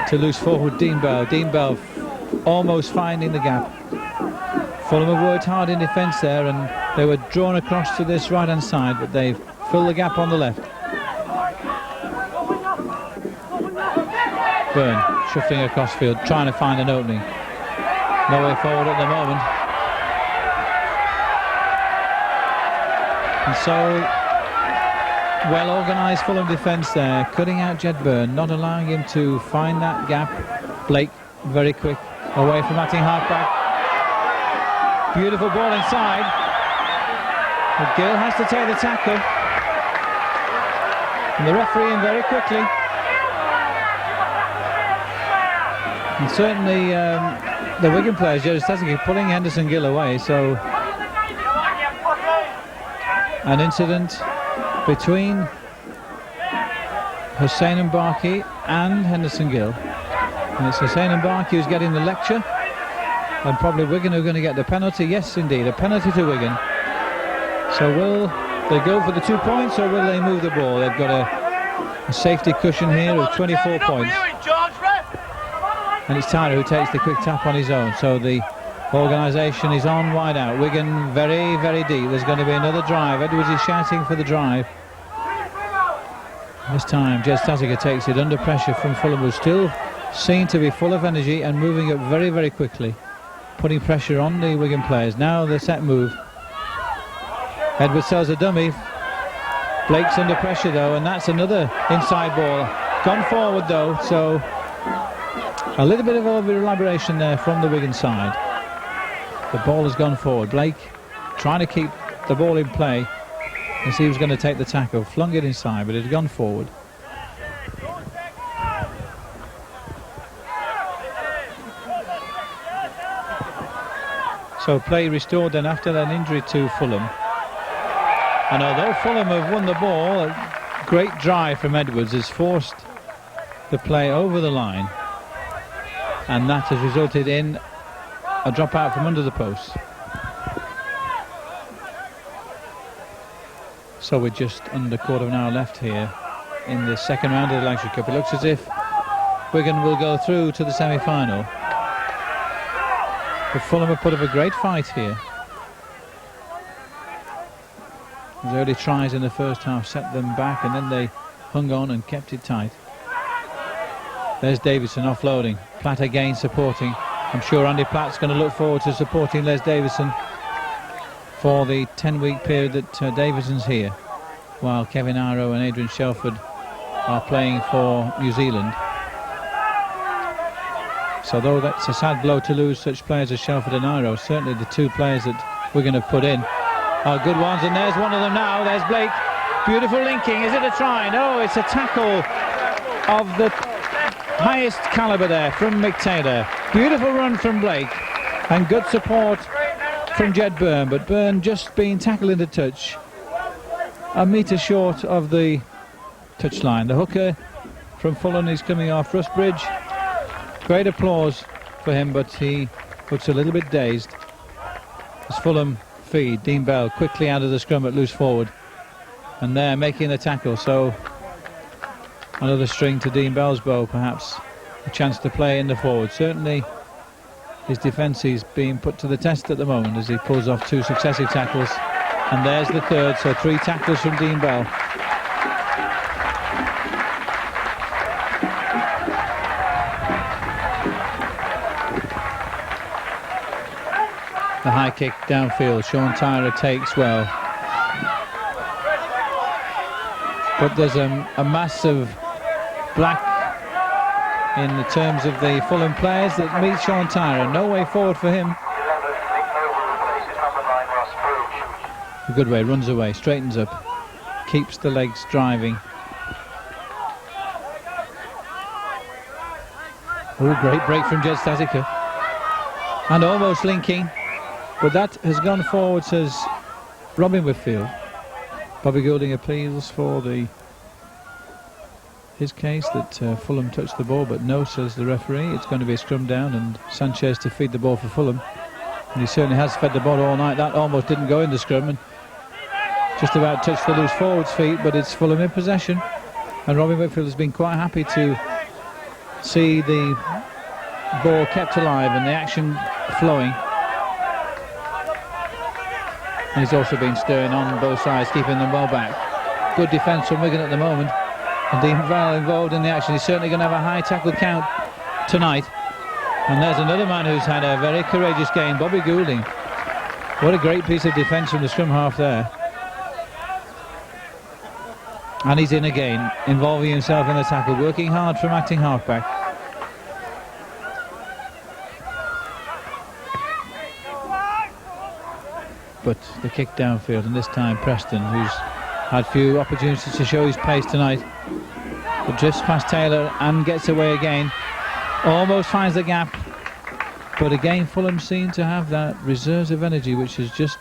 [SPEAKER 1] to loose forward Dean Bell. Dean Bell almost finding the gap. Fulham have worked hard in defence there, and They were drawn across to this right-hand side, but they've filled the gap on the left. Byrne shuffling across field, trying to find an opening. No way forward at the moment. And so, well organised Fulham defence there, cutting out Jed Byrne, not allowing him to find that gap. Blake, very quick, away from acting half-back. Beautiful ball inside. But Gill has to take the tackle. And the referee in very quickly. And certainly the Wigan players, Jerry Stasic, pulling Henderson Gill away, so an incident between Hussein Mbarki and Henderson Gill. And it's Hussein Mbarki who's getting the lecture, and probably Wigan are going to get the penalty. Yes, indeed, a penalty to Wigan. So will they go for the 2 points, or will they move the ball? They've got a safety cushion here of 24 points. And it's Tyler who takes the quick tap on his own. So the organisation is on wide out. Wigan very, very deep. There's going to be another drive. Edwards is shouting for the drive. This time Jed Stasic takes it under pressure from Fulham, who still seem to be full of energy and moving up very, very quickly, putting pressure on the Wigan players. Now the set move. Edwards sells a dummy. Blake's under pressure though, and that's another inside ball. Gone forward though, so a little bit of over-elaboration there from the Wigan side. The ball has gone forward. Blake trying to keep the ball in play as he was going to take the tackle. Flung it inside, but it had gone forward. So play restored then after an injury to Fulham. And although Fulham have won the ball, a great drive from Edwards has forced the play over the line. And that has resulted in a drop out from under the post. So we're just under a quarter of an hour left here in the second round of the Lancashire Cup. It looks as if Wigan will go through to the semi-final. But Fulham have put up a great fight here. His early tries in the first half set them back, and then they hung on and kept it tight. There's Davison offloading. Platt again supporting. I'm sure Andy Platt's going to look forward to supporting Les Davison for the 10-week period that Davison's here, while Kevin Arrow and Adrian Shelford are playing for New Zealand. So though that's a sad blow to lose such players as Shelford and Arrow, certainly the two players that we're going to put in are good ones, and there's one of them now. There's Blake. Beautiful linking. Is it a try? No, it's a tackle of the highest calibre there from Mick Taylor. Beautiful run from Blake and good support from Jed Byrne, but Byrne just being tackled in the touch, a metre short of the touchline. The hooker from Fulham is coming off Rustbridge. Great applause for him, but he looks a little bit dazed as Fulham feed. Dean Bell quickly out of the scrum at loose forward, and they're making the tackle. So another string to Dean Bell's bow, perhaps a chance to play in the forward. Certainly his defence is being put to the test at the moment as he pulls off two successive tackles, and there's the third. So 3 tackles from Dean Bell. The high kick downfield, Sean Tyra takes well. But there's a massive black in the terms of the Fulham players that meet Sean Tyra. No way forward for him. A good way, runs away, straightens up, keeps the legs driving. Oh, great break from Jed Stasic. And almost linking. But that has gone forward, says Robin Whitfield. Bobby Goulding appeals for his case that Fulham touched the ball, but no, says the referee. It's going to be a scrum down, and Sanchez to feed the ball for Fulham. And he certainly has fed the ball all night. That almost didn't go in the scrum and just about touched the loose forward's feet, but it's Fulham in possession. And Robin Whitfield has been quite happy to see the ball kept alive and the action flowing. And he's also been stern on both sides, keeping them well back. Good defence from Wigan at the moment. And Dean well involved in the action. He's certainly going to have a high tackle count tonight. And there's another man who's had a very courageous game, Bobby Goulding. What a great piece of defence from the scrum half there. And he's in again, involving himself in the tackle, working hard from acting halfback. But the kick downfield, and this time Preston, who's had few opportunities to show his pace tonight, but drifts past Taylor and gets away again. Almost finds the gap, but again Fulham seem to have that reserves of energy, which has just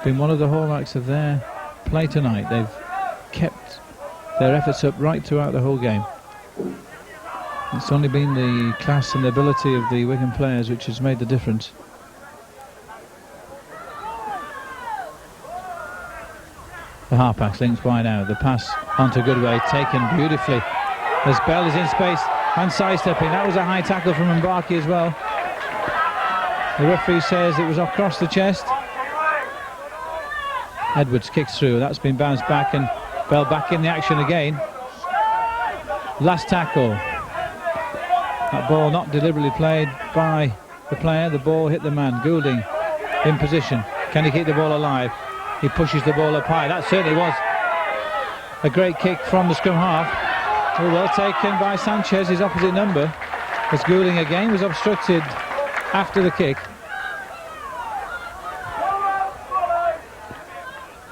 [SPEAKER 1] been one of the hallmarks of their play tonight. They've kept their efforts up right throughout the whole game. It's only been the class and the ability of the Wigan players which has made the difference. The halfback links wide out. The pass onto Goodway, taken beautifully as Bell is in space and sidestepping. That was a high tackle from Mbaki as well. The referee says it was across the chest. Edwards kicks through. That's been bounced back, and Bell back in the action again. Last tackle. That ball not deliberately played by the player. The ball hit the man. Goulding in position. Can he keep the ball alive? He pushes the ball up high. That certainly was a great kick from the scrum half. Oh, well taken by Sanchez, his opposite number, as Goulding again was obstructed after the kick.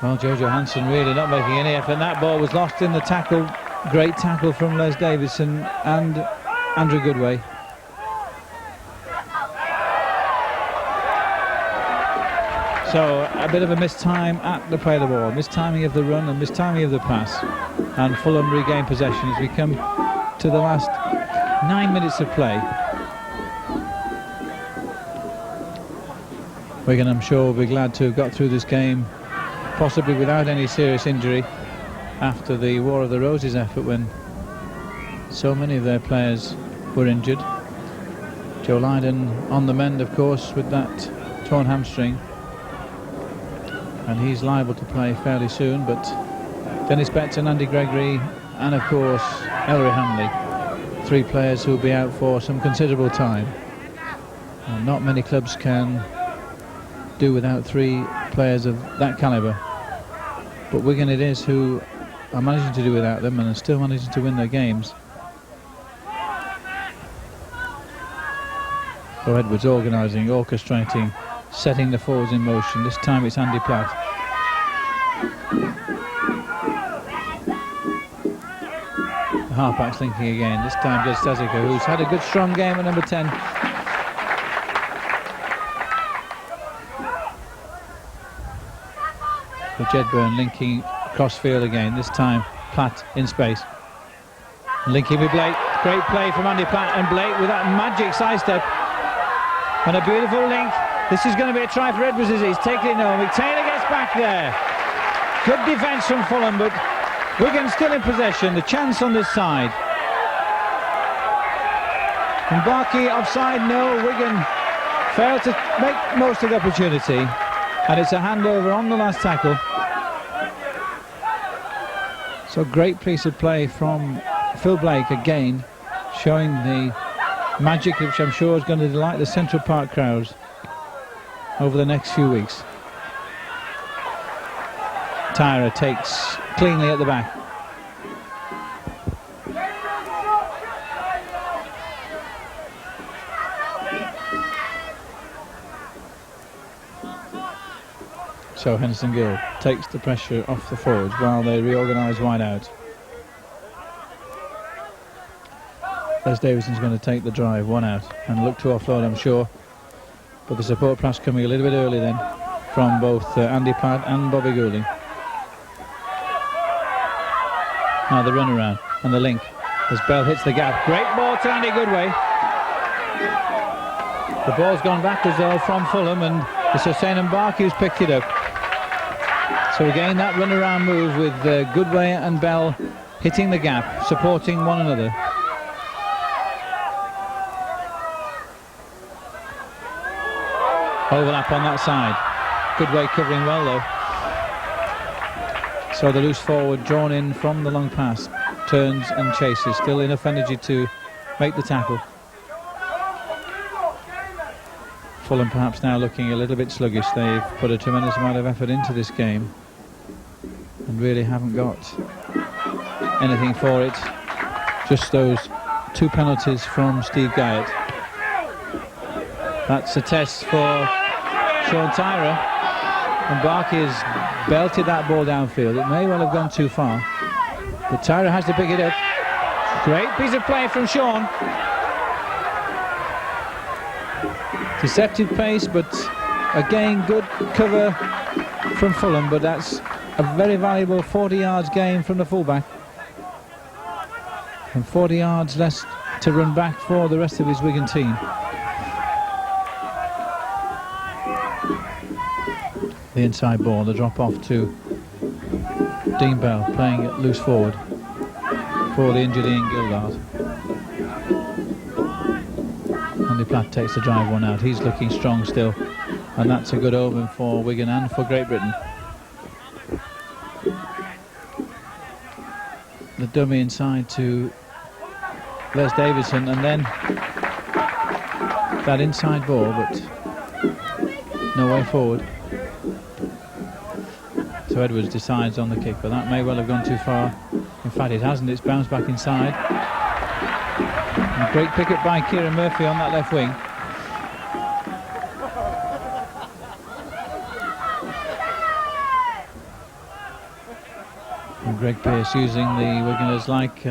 [SPEAKER 1] Well, Jojo Hansen really not making any effort, and that ball was lost in the tackle. Great tackle from Les Davison and Andrew Goodway. So a bit of a mistime at the play of the ball, mistiming of the run and mistiming of the pass, and Fulham regain possession as we come to the last 9 minutes of play. Wigan, I'm sure, will be glad to have got through this game possibly without any serious injury after the War of the Roses effort, when so many of their players were injured. Joe Lydon on the mend, of course, with that torn hamstring, and he's liable to play fairly soon. But Dennis Betton, Andy Gregory and of course Ellery Hanley, three players who will be out for some considerable time, and not many clubs can do without three players of that calibre, but Wigan it is who are managing to do without them and are still managing to win their games. So Edwards organising, orchestrating, setting the forwards in motion. This time it's Andy Platt. The halfback's linking again, this time Jed Stazica, who's had a good strong game at number 10. So Jedburn linking across field again, this time Platt in space. Linking with Blake, great play from Andy Platt, and Blake with that magic sidestep. And a beautiful link. This is going to be a try for Edwards as he's taking it home. Taylor gets back there. Good defence from Fulham, but Wigan still in possession. The chance on this side. Mbaki offside, no. Wigan failed to make most of the opportunity. And it's a handover on the last tackle. So great piece of play from Phil Blake again, showing the magic which I'm sure is going to delight the Central Park crowds over the next few weeks. Tyra takes cleanly at the back. So Henderson Gill takes the pressure off the forwards while they reorganise wide out. Les Davison's going to take the drive, one out, and look to offload, I'm sure. But the support pass coming a little bit early then from both Andy Platt and Bobby Goulding. Now the run around and the link as Bell hits the gap. Great ball to Andy Goodway. The ball's gone backwards though from Fulham, and it's Hussein Mbaki who's picked it up. So again that run around move with Goodway and Bell hitting the gap, supporting one another. Overlap on that side. Good way covering well though. So the loose forward drawn in from the long pass. Turns and chases. Still enough energy to make the tackle. Fulham perhaps now looking a little bit sluggish. They've put a tremendous amount of effort into this game and really haven't got anything for it. Just those 2 penalties from Steve Guyett. That's a test for Sean Tyrer, and Barkey has belted that ball downfield. It may well have gone too far, but Tyrer has to pick it up. Great piece of play from Sean. Deceptive pace, but again good cover from Fulham, but that's a very valuable 40 yards gain from the fullback. And 40 yards less to run back for the rest of his Wigan team. The inside ball, the drop off to Dean Bell, playing it loose forward for the injured Ian Gildart. Andy Platt takes the drive one out. He's looking strong still, and that's a good omen for Wigan and for Great Britain. The dummy inside to Les Davidson, and then that inside ball, but no way forward. So Edwards decides on the kick, but that may well have gone too far. In fact, it hasn't. It's bounced back inside. And a great pick-up by Kieran Murphy on that left wing. And Greg Pearce using the Wiganers like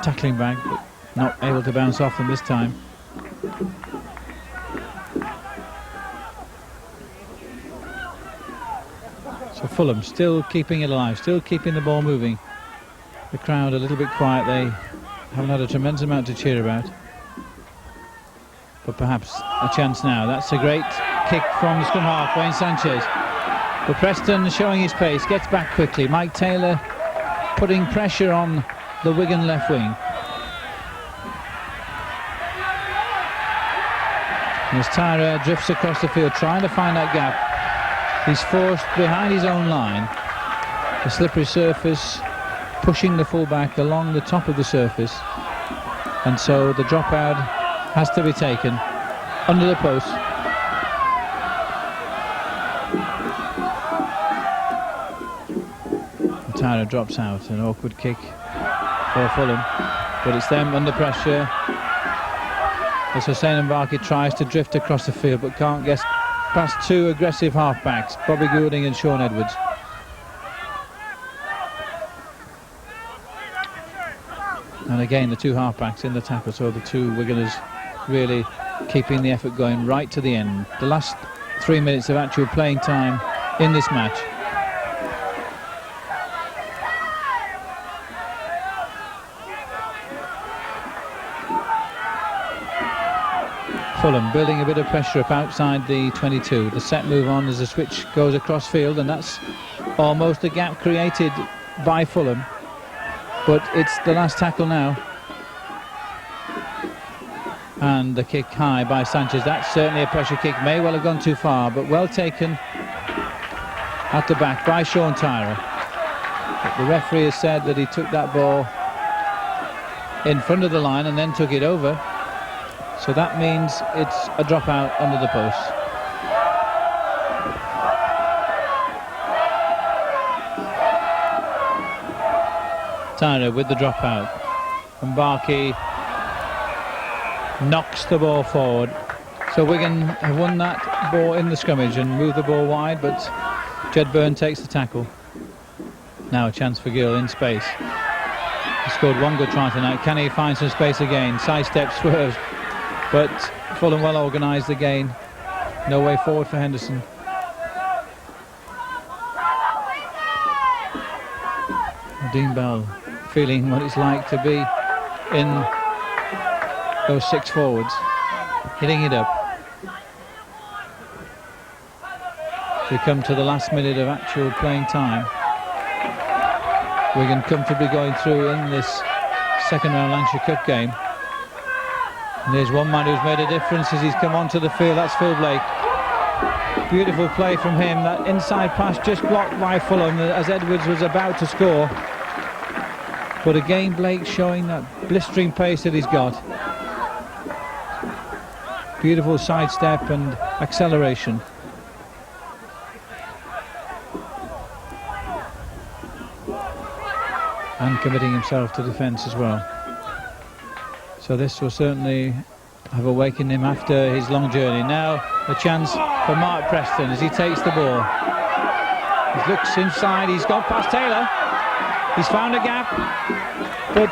[SPEAKER 1] tackling bag, but not able to bounce off them this time. So Fulham still keeping it alive, still keeping the ball moving. The crowd a little bit quiet. They haven't had a tremendous amount to cheer about, but perhaps a chance now. That's a great kick from the scrum half, Wayne Sanchez. But Preston showing his pace, gets back quickly. Mike Taylor putting pressure on the Wigan left wing. As Tyra drifts across the field trying to find that gap, he's forced behind his own line. The slippery surface pushing the fullback along the top of the surface, and so the dropout has to be taken under the post. Tyra drops out, an awkward kick for Fulham, but it's them under pressure as Hussein Mbarki tries to drift across the field but can't get past two aggressive halfbacks, Bobby Goulding and Sean Edwards. And again the two halfbacks in the tackle, so the two Wiganers really keeping the effort going right to the end. The last 3 minutes of actual playing time in this match. Fulham building a bit of pressure up outside the 22. The set move on as the switch goes across field, and that's almost a gap created by Fulham. But it's the last tackle now. And the kick high by Sanchez. That's certainly a pressure kick. May well have gone too far, but well taken at the back by Sean Tyrer. But the referee has said that he took that ball in front of the line and then took it over. So that means it's a dropout under the post. Tyrer with the dropout. And Barkey knocks the ball forward. So Wigan have won that ball in the scrummage and moved the ball wide, but Jed Byrne takes the tackle. Now a chance for Gill in space. He scored one good try tonight. Can he find some space again? Sidestep, swerves. But Fulham well organised again. No way forward for Henderson. Dean Bell feeling what it's like to be in those six forwards, hitting it up. We come to the last minute of actual playing time. Wigan comfortably going through in this second round Lancashire Cup game. And there's one man who's made a difference as he's come onto the field. That's Phil Blake. Beautiful play from him. That inside pass just blocked by Fulham as Edwards was about to score. But again, Blake showing that blistering pace that he's got. Beautiful sidestep and acceleration. And committing himself to defence as well. So this will certainly have awakened him after his long journey. Now a chance for Mark Preston as he takes the ball. He looks inside, he's gone past Taylor. He's found a gap, but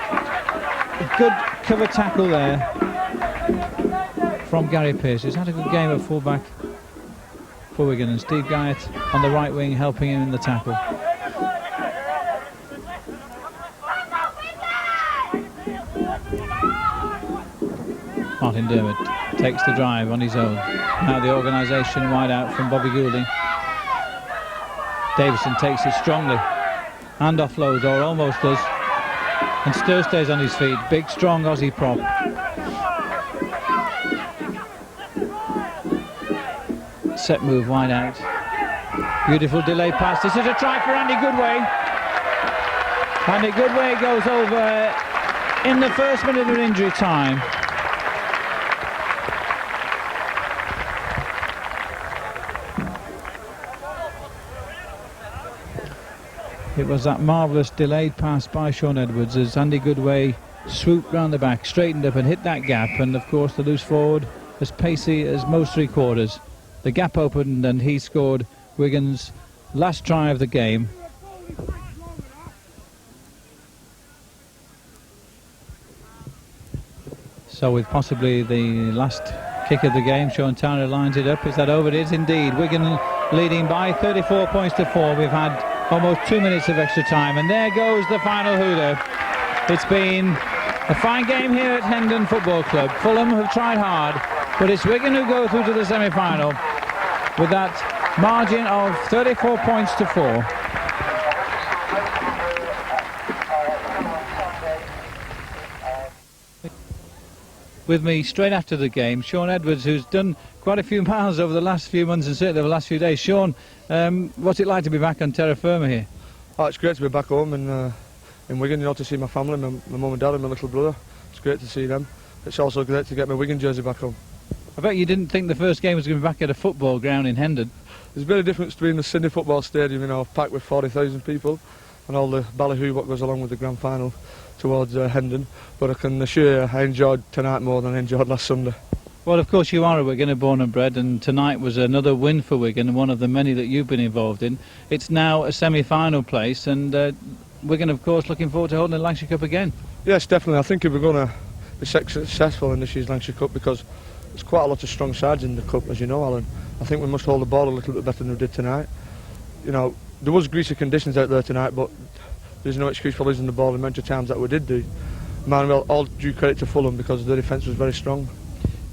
[SPEAKER 1] a good cover tackle there from Gary Pearce, who's had a good game at fullback for Wigan, and Steve Guyatt on the right wing helping him in the tackle. Martin Dermott takes the drive on his own. Now the organisation wide out from Bobby Goulding. Davison takes it strongly and offloads, or almost does, and Stir stays on his feet. Big strong Aussie prop. Set move wide out. Beautiful delay pass. This is a try for Andy Goodway. Andy Goodway goes over in the first minute of injury time. It was that marvellous delayed pass by Shaun Edwards as Andy Goodway swooped round the back, straightened up and hit that gap, and of course the loose forward as pacey as most three-quarters. The gap opened and he scored Wigan's last try of the game. So with possibly the last kick of the game, Sean Tyler lines it up. Is that over? It is indeed. Wigan leading by 34 points to 4. We've had almost 2 minutes of extra time, and there goes the final hooter. It's been a fine game here at Hendon Football Club. Fulham have tried hard, but it's Wigan who go through to the semi-final with that margin of 34 points to 4. With me straight after the game, Shaun Edwards, who's done quite a few miles over the last few months and certainly over the last few days. Shaun, what's it like to be back on terra firma here?
[SPEAKER 4] Oh, it's great to be back home in Wigan, you know, to see my family, my mum and dad and my little brother. It's great to see them. It's also great to get my Wigan jersey back home.
[SPEAKER 1] I bet you didn't think the first game was going to be back at a football ground in Hendon.
[SPEAKER 4] There's been a difference between the Sydney Football Stadium, you know, packed with 40,000 people, and all the ballyhoo what goes along with the grand final towards Hendon, but I can assure you I enjoyed tonight more than I enjoyed last Sunday.
[SPEAKER 1] Well, of course you are a Wigan, born and bred, and tonight was another win for Wigan, and one of the many that you've been involved in. It's now a semi-final place, and Wigan, of course, looking forward to holding the Lancashire Cup again.
[SPEAKER 4] Yes, definitely. I think if we're going to be successful in this year's Lancashire Cup, because there's quite a lot of strong sides in the Cup, as you know, Alan, I think we must hold the ball a little bit better than we did tonight. You know, there was greasy conditions out there tonight, but there's no excuse for losing the ball the amount of times that we did do. Manuel, all due credit to Fulham because the defence was very strong.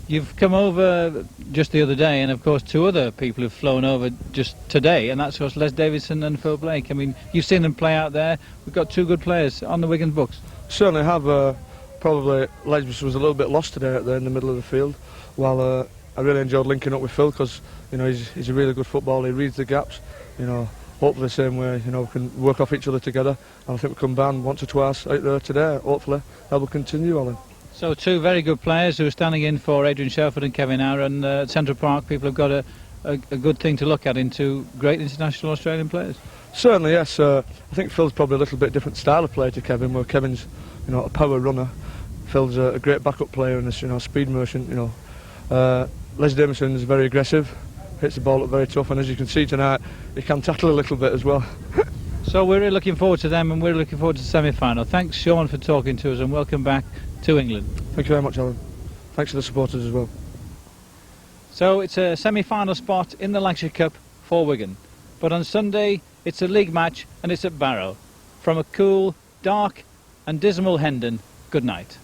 [SPEAKER 1] You've come over just the other day, and of course 2 other people have flown over just today, and that's of course Les Davidson and Phil Blake. I mean, you've seen them play out there. We've got 2 good players on the Wigan books.
[SPEAKER 4] Certainly have. Probably Les was a little bit lost today out there in the middle of the field, while I really enjoyed linking up with Phil because, you know, he's a really good footballer. He reads the gaps, you know. Hopefully the same way, you know, we can work off each other together, and I think we can ban once or twice out there today. Hopefully that will continue, Alan.
[SPEAKER 1] So 2 very good players who are standing in for Adrian Shelford and Kevin Hour, and at Central Park people have got a good thing to look at in 2 great international Australian players.
[SPEAKER 4] Certainly, yes. I think Phil's probably a little bit different style of player to Kevin, where Kevin's, you know, a power runner. Phil's a great backup player and this, you know, speed merchant, you know. Les Davison's very aggressive, hits the ball up very tough, and as you can see tonight, he can tackle a little bit as well.
[SPEAKER 1] So we're really looking forward to them, and we're looking forward to the semi-final. Thanks, Shaun, for talking to us, and welcome back to England.
[SPEAKER 4] Thank you very much, Alan. Thanks to the supporters as well.
[SPEAKER 1] So it's a semi-final spot in the Lancashire Cup for Wigan, but on Sunday it's a league match and it's at Barrow. From a cool, dark and dismal Hendon, good night.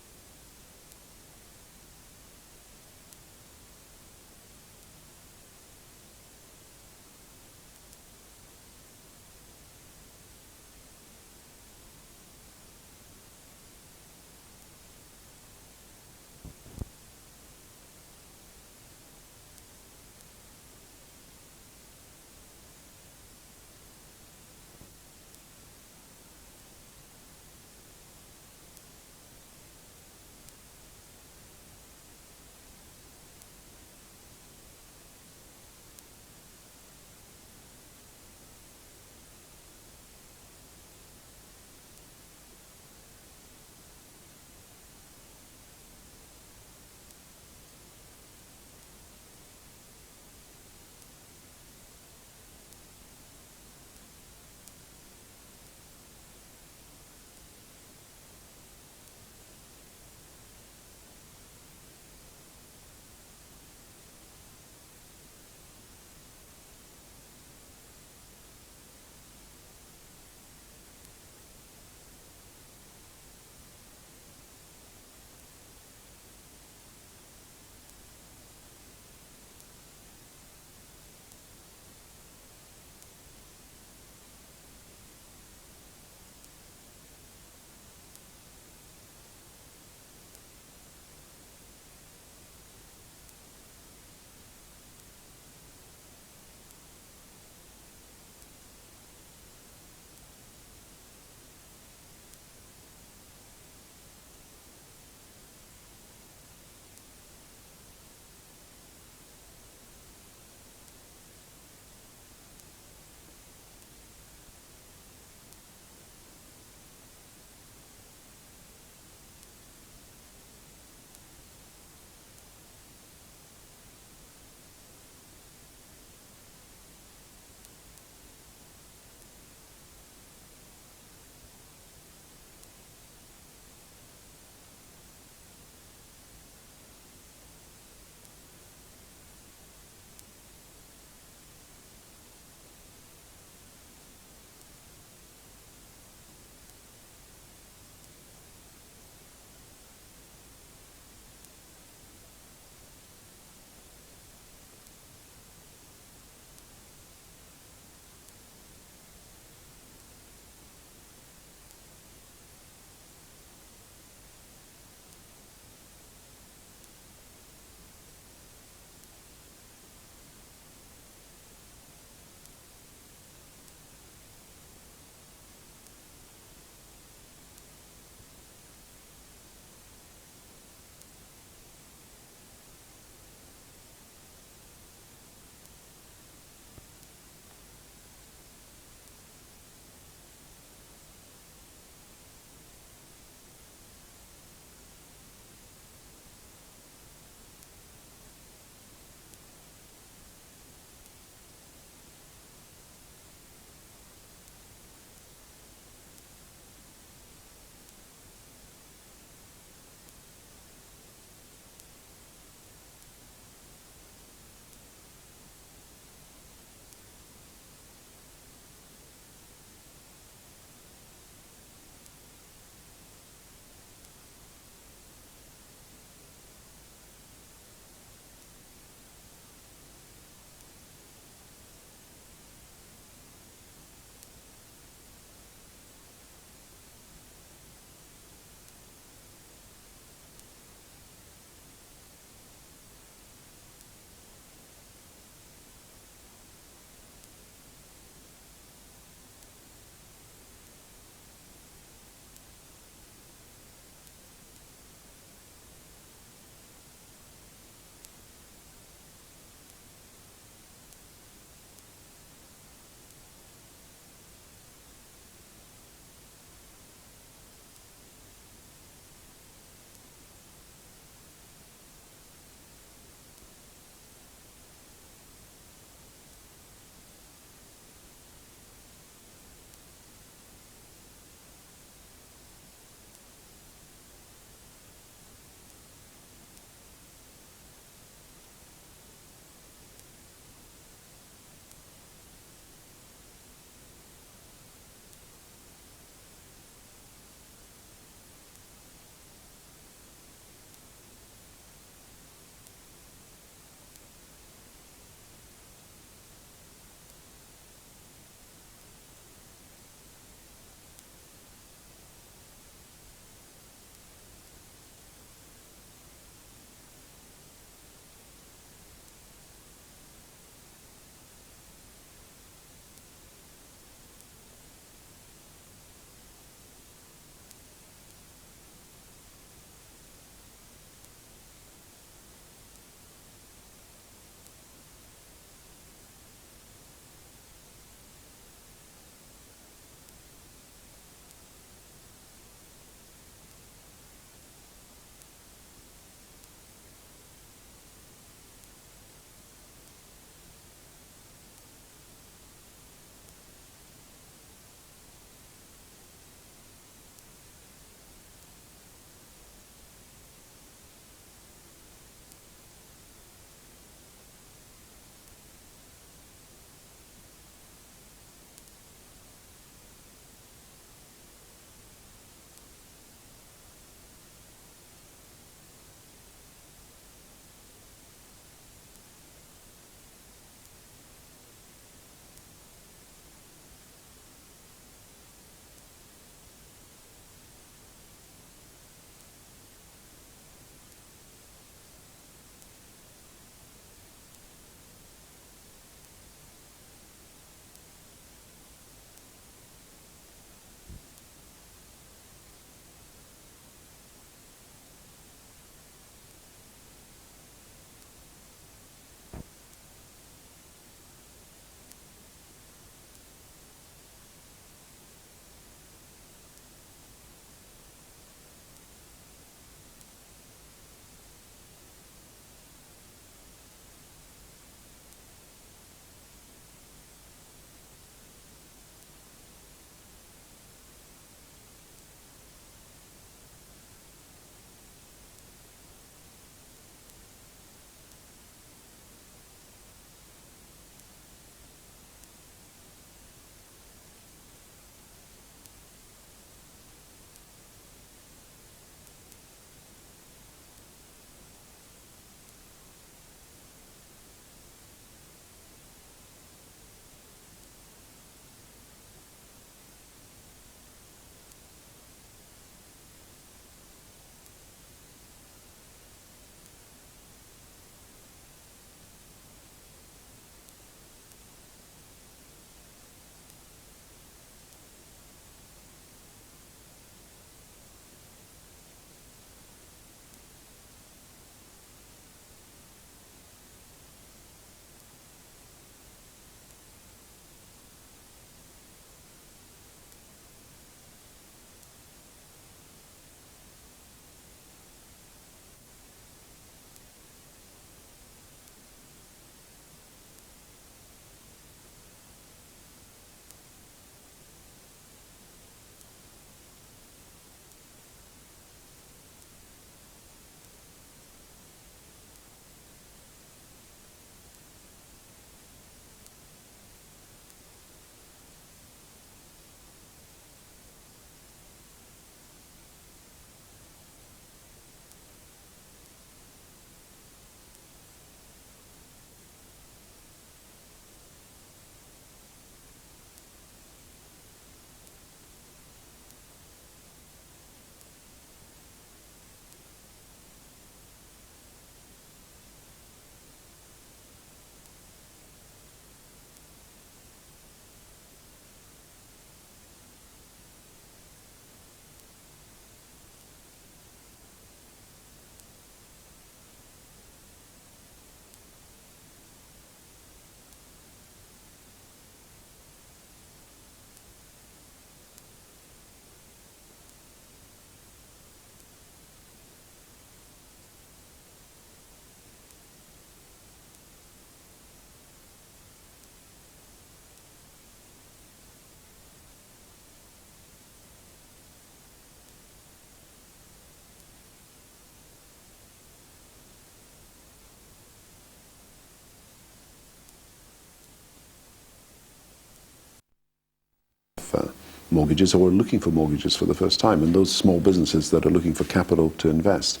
[SPEAKER 5] mortgages or are looking for mortgages for the first time, and those small businesses that are looking for capital to invest.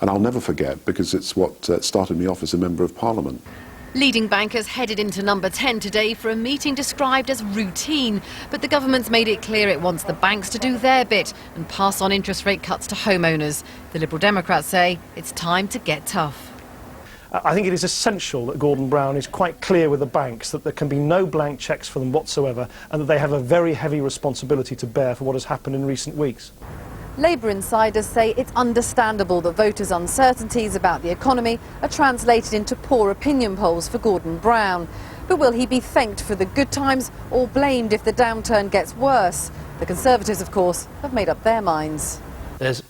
[SPEAKER 5] And I'll never forget, because it's what started me off as a Member of Parliament.
[SPEAKER 6] Leading bankers headed into number 10 today for a meeting described as routine, but the government's made it clear it wants the banks to do their bit and pass on interest rate cuts to homeowners. The Liberal Democrats say it's time to get tough.
[SPEAKER 7] I think it is essential that Gordon Brown is quite clear with the banks that there can be no blank cheques for them whatsoever, and that they have a very heavy responsibility to bear for what has happened in recent weeks.
[SPEAKER 6] Labour insiders say it's understandable that voters' uncertainties about the economy are translated into poor opinion polls for Gordon Brown. But will he be thanked for the good times or blamed if the downturn gets worse? The Conservatives, of course, have made up their minds.
[SPEAKER 8] There's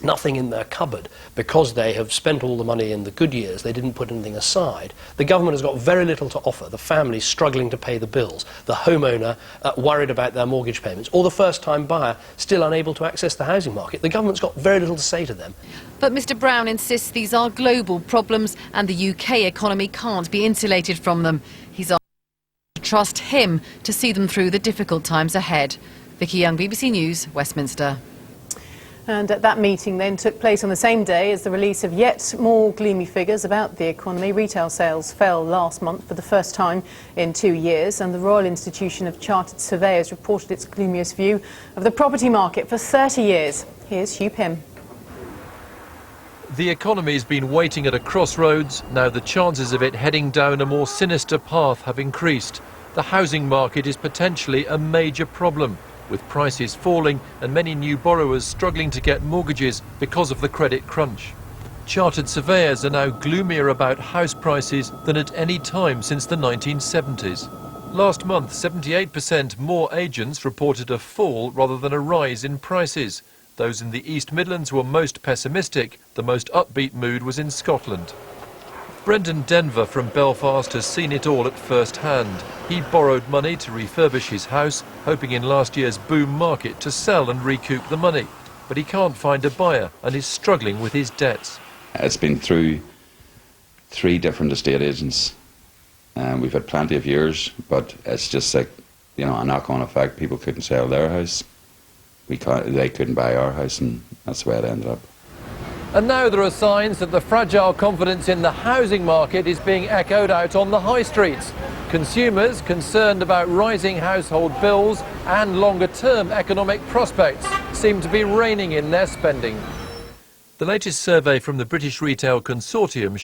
[SPEAKER 8] nothing in their cupboard because they have spent all the money in the good years. They didn't put anything aside. The government has got very little to offer. The family struggling to pay the bills, the homeowner worried about their mortgage payments, or the first-time buyer still unable to access the housing market. The government's got very little to say to them.
[SPEAKER 6] But Mr Brown insists these are global problems and the UK economy can't be insulated from them. He's asked to trust him to see them through the difficult times ahead. Vicky Young, BBC News, Westminster.
[SPEAKER 9] And that meeting then took place on the same day as the release of yet more gloomy figures about the economy. Retail sales fell last month for the first time in 2 years, and the Royal Institution of Chartered Surveyors reported its gloomiest view of the property market for 30 years. Here's Hugh Pym.
[SPEAKER 10] The economy's been waiting at a crossroads. Now the chances of it heading down a more sinister path have increased. The housing market is potentially a major problem, with prices falling and many new borrowers struggling to get mortgages because of the credit crunch. Chartered surveyors are now gloomier about house prices than at any time since the 1970s. Last month, 78% more agents reported a fall rather than a rise in prices. Those in the East Midlands were most pessimistic. The most upbeat mood was in Scotland. Brendan Denver from Belfast has seen it all at first hand. He borrowed money to refurbish his house, hoping in last year's boom market to sell and recoup the money. But he can't find a buyer and is struggling with his debts.
[SPEAKER 11] It's been through 3 different estate agents. We've had plenty of years, but it's just like, you know, a knock-on effect. People couldn't sell their house. They couldn't buy our house, and that's the way it ended up.
[SPEAKER 10] And now there are signs that the fragile confidence in the housing market is being echoed out on the high streets. Consumers concerned about rising household bills and longer-term economic prospects seem to be reining in their spending. The latest survey from the British Retail Consortium